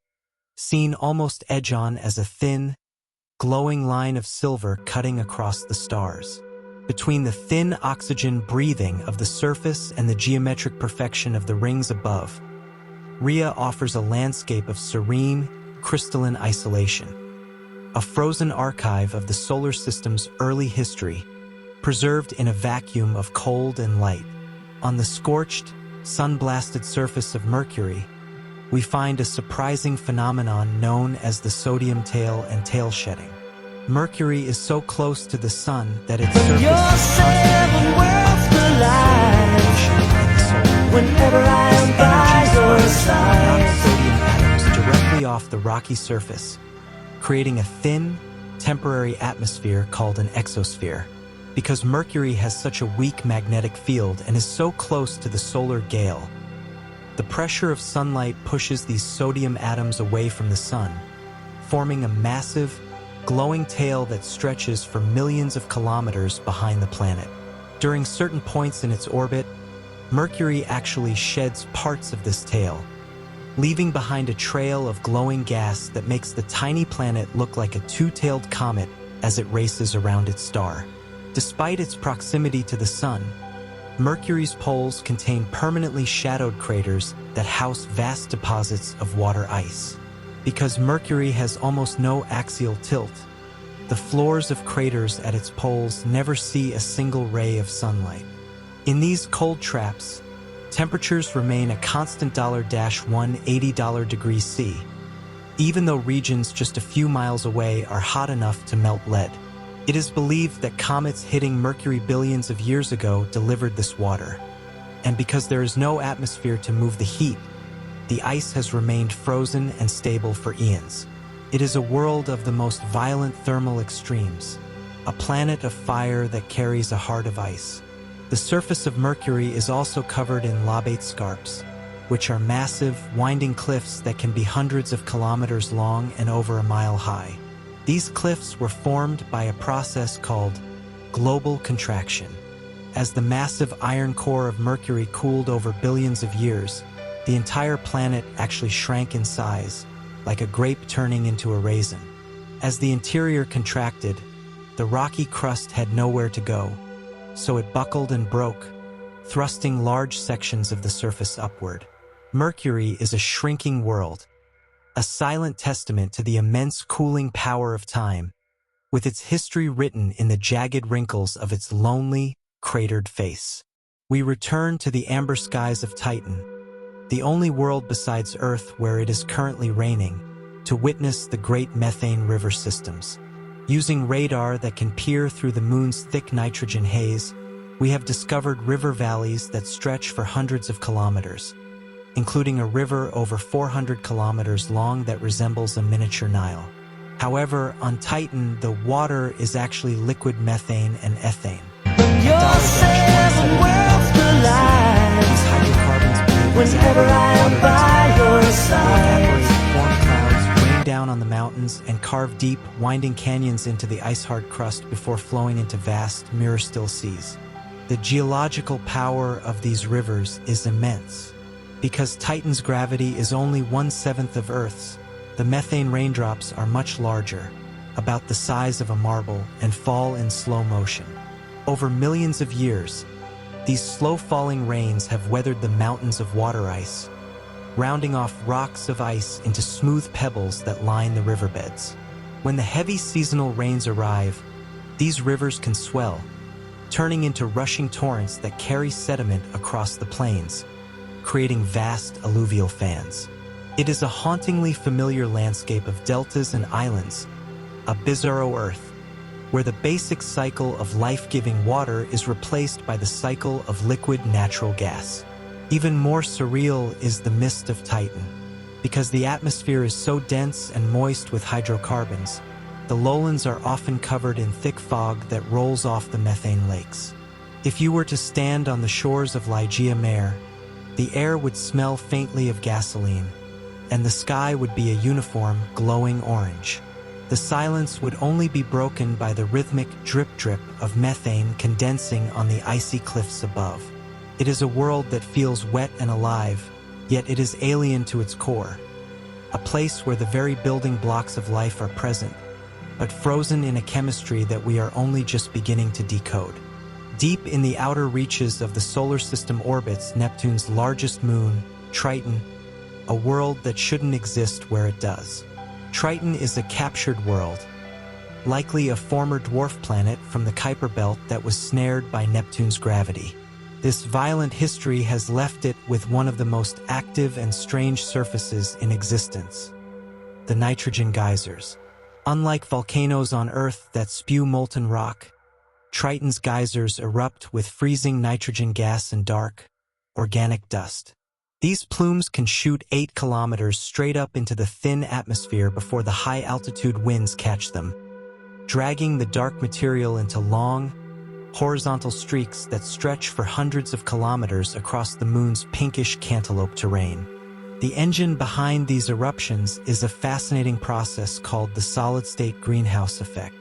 seen almost edge-on as a thin, glowing line of silver cutting across the stars. Between the thin oxygen breathing of the surface and the geometric perfection of the rings above, Rhea offers a landscape of serene, crystalline isolation, a frozen archive of the solar system's early history, preserved in a vacuum of cold and light. On the scorched, sun-blasted surface of Mercury, we find a surprising phenomenon known as the sodium tail and tail shedding. Mercury is so close to the sun that its surface is constantly whenever I am by your side. Sodium atoms directly off the rocky surface, creating a thin, temporary atmosphere called an exosphere. Because Mercury has such a weak magnetic field and is so close to the solar gale, the pressure of sunlight pushes these sodium atoms away from the sun, forming a massive, glowing tail that stretches for millions of kilometers behind the planet. During certain points in its orbit, Mercury actually sheds parts of this tail, leaving behind a trail of glowing gas that makes the tiny planet look like a two-tailed comet as it races around its star. Despite its proximity to the sun, Mercury's poles contain permanently shadowed craters that house vast deposits of water ice. Because Mercury has almost no axial tilt, the floors of craters at its poles never see a single ray of sunlight. In these cold traps, temperatures remain a constant $-180 degrees C, even though regions just a few miles away are hot enough to melt lead. It is believed that comets hitting Mercury billions of years ago delivered this water. And because there is no atmosphere to move the heat, the ice has remained frozen and stable for eons. It is a world of the most violent thermal extremes, a planet of fire that carries a heart of ice. The surface of Mercury is also covered in lobate scarps, which are massive, winding cliffs that can be hundreds of kilometers long and over a mile high. These cliffs were formed by a process called global contraction. As the massive iron core of Mercury cooled over billions of years, the entire planet actually shrank in size, like a grape turning into a raisin. As the interior contracted, the rocky crust had nowhere to go, so it buckled and broke, thrusting large sections of the surface upward. Mercury is a shrinking world, a silent testament to the immense cooling power of time, with its history written in the jagged wrinkles of its lonely, cratered face. We return to the amber skies of Titan, the only world besides Earth where it is currently raining, to witness the great methane river systems. Using radar that can peer through the moon's thick nitrogen haze, we have discovered river valleys that stretch for hundreds of kilometers, including a river over 400 kilometers long that resembles a miniature Nile. However, on Titan, the water is actually liquid methane and ethane. You're seven worlds collide. These hydrocarbons Whenever I am by your side. Form clouds, rain down on the mountains, and carve deep, winding canyons into the ice-hard crust before flowing into vast, mirror-still seas. The geological power of these rivers is immense. Because Titan's gravity is only 1/7 of Earth's, the methane raindrops are much larger, about the size of a marble, and fall in slow motion. Over millions of years, these slow-falling rains have weathered the mountains of water ice, rounding off rocks of ice into smooth pebbles that line the riverbeds. When the heavy seasonal rains arrive, these rivers can swell, turning into rushing torrents that carry sediment across the plains, creating vast alluvial fans. It is a hauntingly familiar landscape of deltas and islands, a bizarro Earth, where the basic cycle of life-giving water is replaced by the cycle of liquid natural gas. Even more surreal is the mist of Titan. Because the atmosphere is so dense and moist with hydrocarbons, the lowlands are often covered in thick fog that rolls off the methane lakes. If you were to stand on the shores of Ligeia Mare, the air would smell faintly of gasoline, and the sky would be a uniform, glowing orange. The silence would only be broken by the rhythmic drip-drip of methane condensing on the icy cliffs above. It is a world that feels wet and alive, yet it is alien to its core. A place where the very building blocks of life are present, but frozen in a chemistry that we are only just beginning to decode. Deep in the outer reaches of the solar system orbits Neptune's largest moon, Triton, a world that shouldn't exist where it does. Triton is a captured world, likely a former dwarf planet from the Kuiper Belt that was snared by Neptune's gravity. This violent history has left it with one of the most active and strange surfaces in existence: the nitrogen geysers. Unlike volcanoes on Earth that spew molten rock, Triton's geysers erupt with freezing nitrogen gas and dark, organic dust. These plumes can shoot 8 kilometers straight up into the thin atmosphere before the high-altitude winds catch them, dragging the dark material into long, horizontal streaks that stretch for hundreds of kilometers across the moon's pinkish cantaloupe terrain. The engine behind these eruptions is a fascinating process called the solid-state greenhouse effect.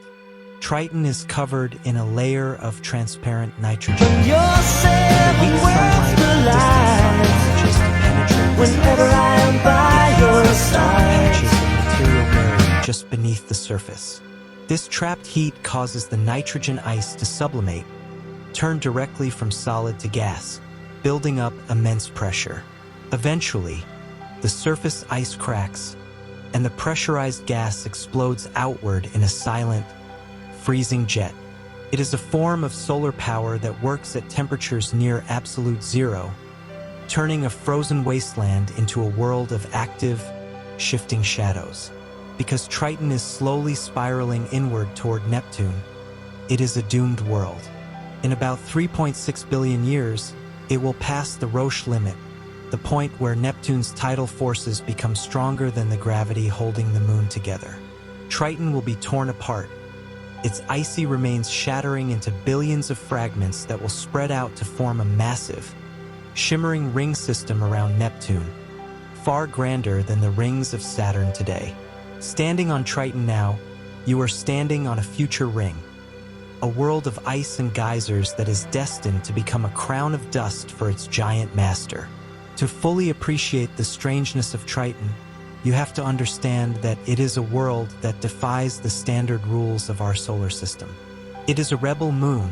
Triton is covered in a layer of transparent nitrogen. You're The seven weak words sunlight to of life. distant sun manages to penetrate this Whenever ice. I am by It your heats up dark side. patches of material buried just beneath the surface. This trapped heat causes the nitrogen ice to sublimate, turn directly from solid to gas, building up immense pressure. Eventually, the surface ice cracks, and the pressurized gas explodes outward in a silent, freezing jet. It is a form of solar power that works at temperatures near absolute zero, turning a frozen wasteland into a world of active, shifting shadows. Because Triton is slowly spiraling inward toward Neptune, it is a doomed world. In about 3.6 billion years, it will pass the Roche limit, the point where Neptune's tidal forces become stronger than the gravity holding the moon together. Triton will be torn apart, its icy remains shattering into billions of fragments that will spread out to form a massive, shimmering ring system around Neptune, far grander than the rings of Saturn today. Standing on Triton now, you are standing on a future ring, a world of ice and geysers that is destined to become a crown of dust for its giant master. To fully appreciate the strangeness of Triton, you have to understand that it is a world that defies the standard rules of our solar system. It is a rebel moon,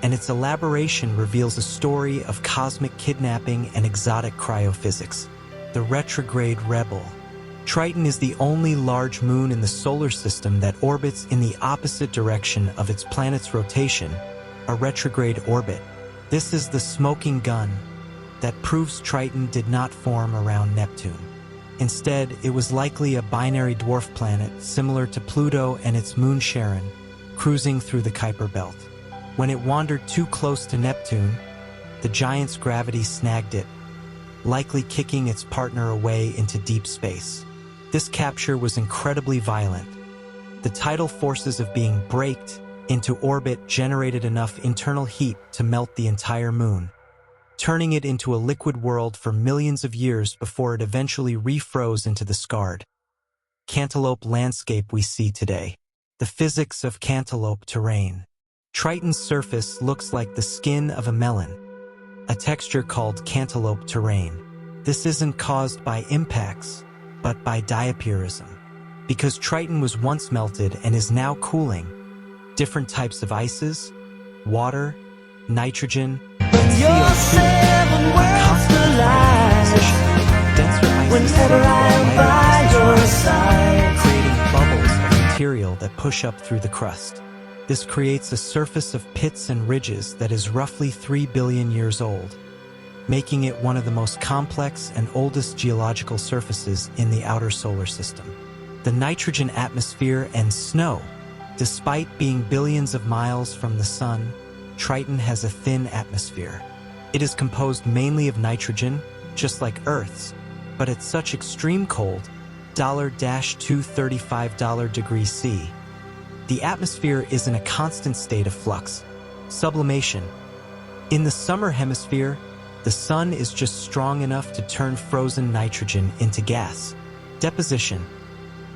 and its elaboration reveals a story of cosmic kidnapping and exotic cryophysics. The retrograde rebel. Triton is the only large moon in the solar system that orbits in the opposite direction of its planet's rotation, a retrograde orbit. This is the smoking gun that proves Triton did not form around Neptune. Instead, it was likely a binary dwarf planet similar to Pluto and its moon Charon, cruising through the Kuiper Belt. When it wandered too close to Neptune, the giant's gravity snagged it, likely kicking its partner away into deep space. This capture was incredibly violent. The tidal forces of being braked into orbit generated enough internal heat to melt the entire moon, turning it into a liquid world for millions of years before it eventually refroze into the scarred cantaloupe landscape we see today. The physics of cantaloupe terrain. Triton's surface looks like the skin of a melon, a texture called cantaloupe terrain. This isn't caused by impacts, but by diapurism. Because Triton was once melted and is now cooling, different types of ices, water, nitrogen, and You're CO2 seven are worlds constantly fighting for position. Denser ice is whenever floating while I'm lighter by ice is your rising, side. creating bubbles of material that push up through the crust. This creates a surface of pits and ridges that is roughly 3 billion years old, making it one of the most complex and oldest geological surfaces in the outer solar system. The nitrogen atmosphere and snow. Despite being billions of miles from the sun, Triton has a thin atmosphere. It is composed mainly of nitrogen, just like Earth's, but at such extreme cold, $-235 degrees C, the atmosphere is in a constant state of flux. Sublimation. In the summer hemisphere, the sun is just strong enough to turn frozen nitrogen into gas. Deposition.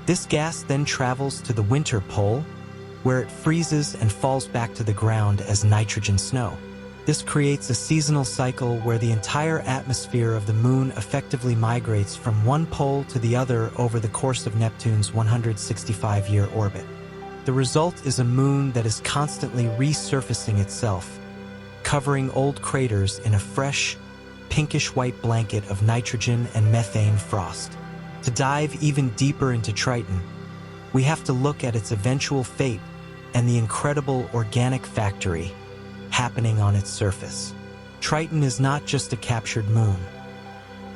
This gas then travels to the winter pole, where it freezes and falls back to the ground as nitrogen snow. This creates a seasonal cycle where the entire atmosphere of the moon effectively migrates from one pole to the other over the course of Neptune's 165-year orbit. The result is a moon that is constantly resurfacing itself, covering old craters in a fresh, pinkish-white blanket of nitrogen and methane frost. To dive even deeper into Triton, we have to look at its eventual fate and the incredible organic factory happening on its surface. Triton is not just a captured moon.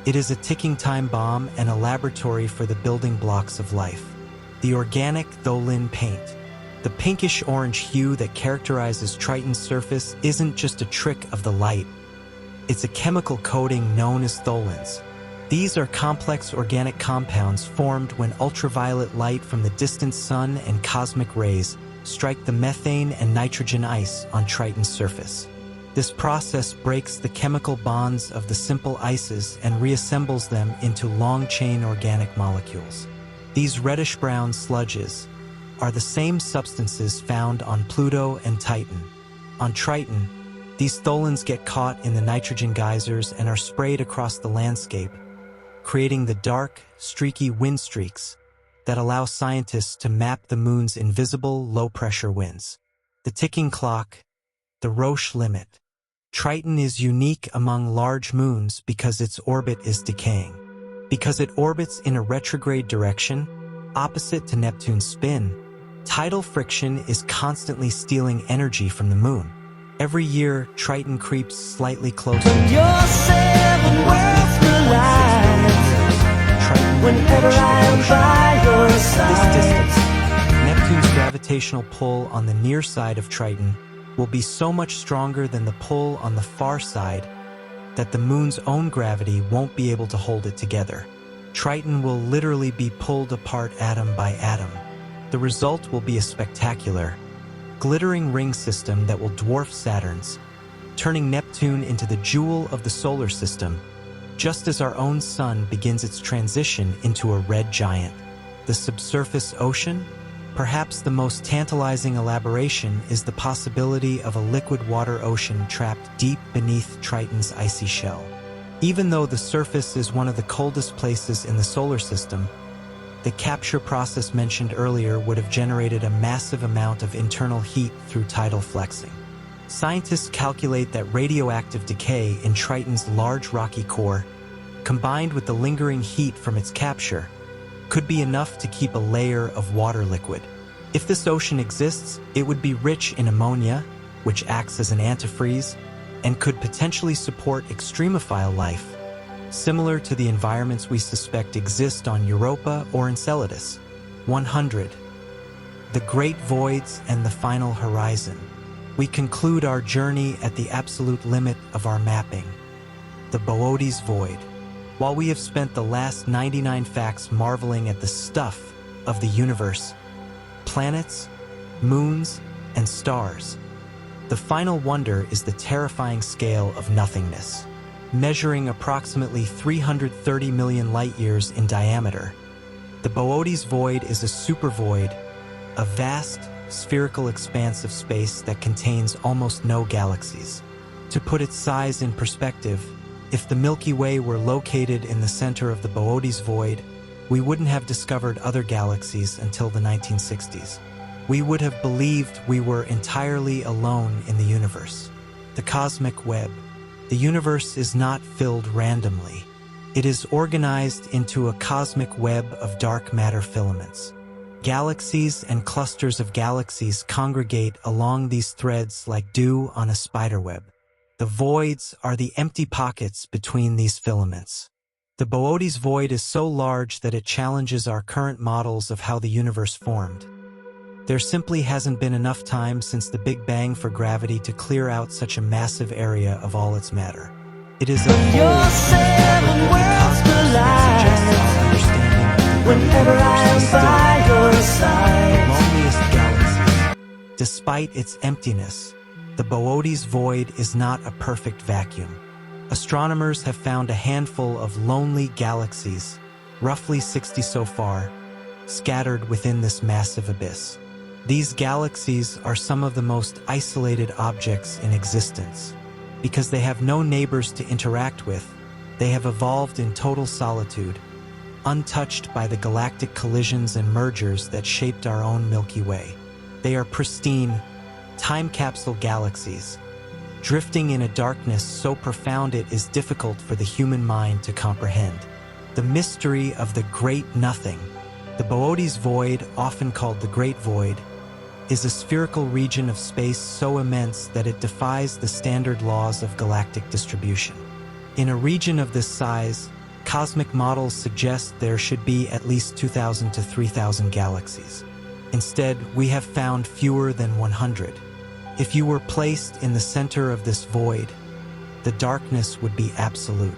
It is a ticking time bomb and a laboratory for the building blocks of life. The organic Tholin paint. The pinkish-orange hue that characterizes Triton's surface isn't just a trick of the light. It's a chemical coating known as tholins. These are complex organic compounds formed when ultraviolet light from the distant sun and cosmic rays strike the methane and nitrogen ice on Triton's surface. This process breaks the chemical bonds of the simple ices and reassembles them into long-chain organic molecules. These reddish-brown sludges are the same substances found on Pluto and Titan. On Triton, these tholins get caught in the nitrogen geysers and are sprayed across the landscape, creating the dark, streaky wind streaks that allow scientists to map the moon's invisible low-pressure winds. The ticking clock, the Roche limit. Triton is unique among large moons because its orbit is decaying. Because it orbits in a retrograde direction, opposite to Neptune's spin, tidal friction is constantly stealing energy from the moon. Every year, Triton creeps slightly closer to You're seven worlds collide whenever I'm by your this side. distance. Neptune's gravitational pull on the near side of Triton will be so much stronger than the pull on the far side that the moon's own gravity won't be able to hold it together. Triton will literally be pulled apart atom by atom. The result will be a spectacular, glittering ring system that will dwarf Saturn's, turning Neptune into the jewel of the solar system, just as our own sun begins its transition into a red giant. The subsurface ocean? Perhaps the most tantalizing elaboration is the possibility of a liquid water ocean trapped deep beneath Triton's icy shell. Even though the surface is one of the coldest places in the solar system, the capture process mentioned earlier would have generated a massive amount of internal heat through tidal flexing. Scientists calculate that radioactive decay in Triton's large rocky core, combined with the lingering heat from its capture, could be enough to keep a layer of water liquid. If this ocean exists, it would be rich in ammonia, which acts as an antifreeze, and could potentially support extremophile life, similar to the environments we suspect exist on Europa or Enceladus. 100. The Great Voids and the Final Horizon. We conclude our journey at the absolute limit of our mapping, the Boötes Void. While we have spent the last 99 facts marveling at the stuff of the universe, planets, moons, and stars, the final wonder is the terrifying scale of nothingness. Measuring approximately 330 million light-years in diameter, the Boötes Void is a supervoid, a vast, spherical expanse of space that contains almost no galaxies. To put its size in perspective, if the Milky Way were located in the center of the Boötes Void, we wouldn't have discovered other galaxies until the 1960s. we would have believed we were entirely alone in the universe. The cosmic web. The universe is not filled randomly. It is organized into a cosmic web of dark matter filaments. Galaxies and clusters of galaxies congregate along these threads like dew on a spiderweb. The voids are the empty pockets between these filaments. The Boötes void is so large that it challenges our current models of how the universe formed. There simply hasn't been enough time since the Big Bang for gravity to clear out such a massive area of all its matter. It is a whole fabric of the cosmos that suggests our understanding of the Whenever I am universe is by still your the side. loneliest galaxies. Despite its emptiness, the Boötes void is not a perfect vacuum. Astronomers have found a handful of lonely galaxies, roughly 60 so far, scattered within this massive abyss. These galaxies are some of the most isolated objects in existence. Because they have no neighbors to interact with, they have evolved in total solitude, untouched by the galactic collisions and mergers that shaped our own Milky Way. They are pristine, time capsule galaxies, drifting in a darkness so profound it is difficult for the human mind to comprehend. The mystery of the Great Nothing. The Boötes void, often called the Great Void, is a spherical region of space so immense that it defies the standard laws of galactic distribution. In a region of this size, cosmic models suggest there should be at least 2,000 to 3,000 galaxies. Instead, we have found fewer than 100. If you were placed in the center of this void, the darkness would be absolute.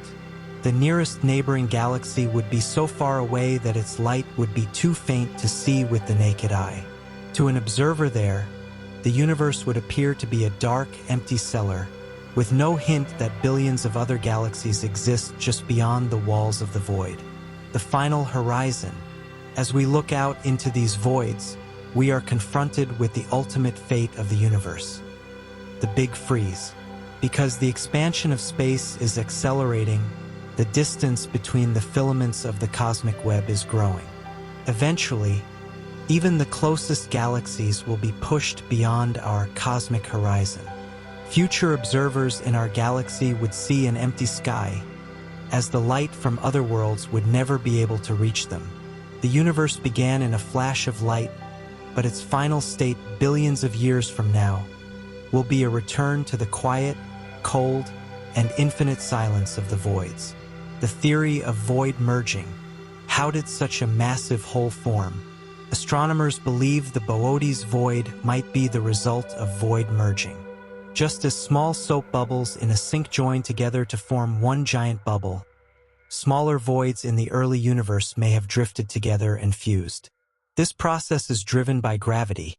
The nearest neighboring galaxy would be so far away that its light would be too faint to see with the naked eye. To an observer there, the universe would appear to be a dark, empty cellar, with no hint that billions of other galaxies exist just beyond the walls of the void. The final horizon. As we look out into these voids, we are confronted with the ultimate fate of the universe, the Big Freeze. Because the expansion of space is accelerating, the distance between the filaments of the cosmic web is growing. Eventually, even the closest galaxies will be pushed beyond our cosmic horizon. Future observers in our galaxy would see an empty sky, as the light from other worlds would never be able to reach them. The universe began in a flash of light, but its final state billions of years from now will be a return to the quiet, cold, and infinite silence of the voids. The theory of void merging. How did such a massive hole form? Astronomers believe the Boötes void might be the result of void merging. Just as small soap bubbles in a sink join together to form one giant bubble, smaller voids in the early universe may have drifted together and fused. This process is driven by gravity.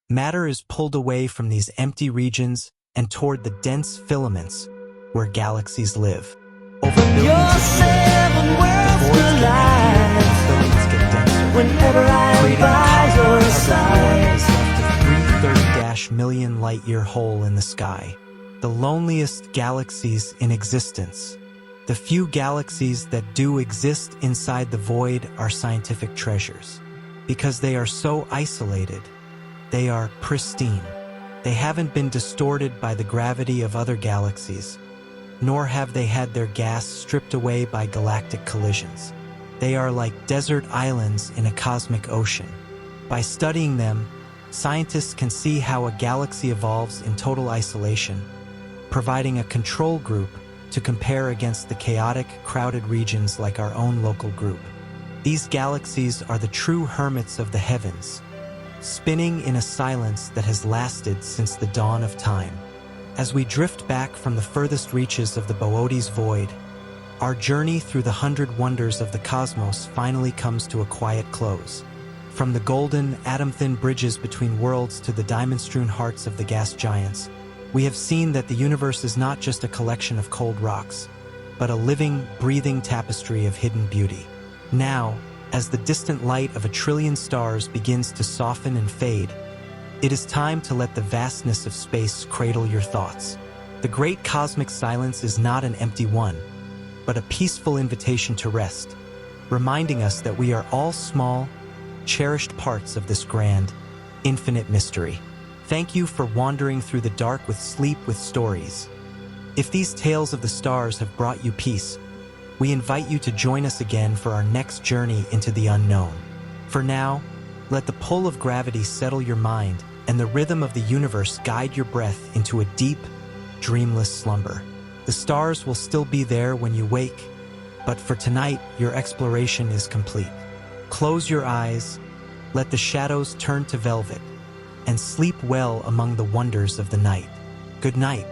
Matter is pulled away from these empty regions and toward the dense filaments where galaxies live. Over billions of years, the voids get emptier and the filaments get denser, Whenever I am creating a by your cosmic side. puzzle form is left a 330 million light-year hole in the sky. The loneliest galaxies in existence. The few galaxies that do exist inside the void are scientific treasures. Because they are so isolated, they are pristine. They haven't been distorted by the gravity of other galaxies, nor have they had their gas stripped away by galactic collisions. They are like desert islands in a cosmic ocean. By studying them, scientists can see how a galaxy evolves in total isolation, providing a control group to compare against the chaotic, crowded regions like our own local group. These galaxies are the true hermits of the heavens, spinning in a silence that has lasted since the dawn of time. As we drift back from the furthest reaches of the Boötes void, our journey through the 100 wonders of the cosmos finally comes to a quiet close. From the golden, atom-thin bridges between worlds to the diamond-strewn hearts of the gas giants, we have seen that the universe is not just a collection of cold rocks, but a living, breathing tapestry of hidden beauty. Now, as the distant light of a trillion stars begins to soften and fade, it is time to let the vastness of space cradle your thoughts. The great cosmic silence is not an empty one, but a peaceful invitation to rest, reminding us that we are all small, cherished parts of this grand, infinite mystery. Thank you for wandering through the dark with Sleep with Stories. If these tales of the stars have brought you peace, we invite you to join us again for our next journey into the unknown. For now, let the pull of gravity settle your mind and the rhythm of the universe guide your breath into a deep, dreamless slumber. The stars will still be there when you wake, but for tonight, your exploration is complete. Close your eyes, let the shadows turn to velvet, and sleep well among the wonders of the night. Good night.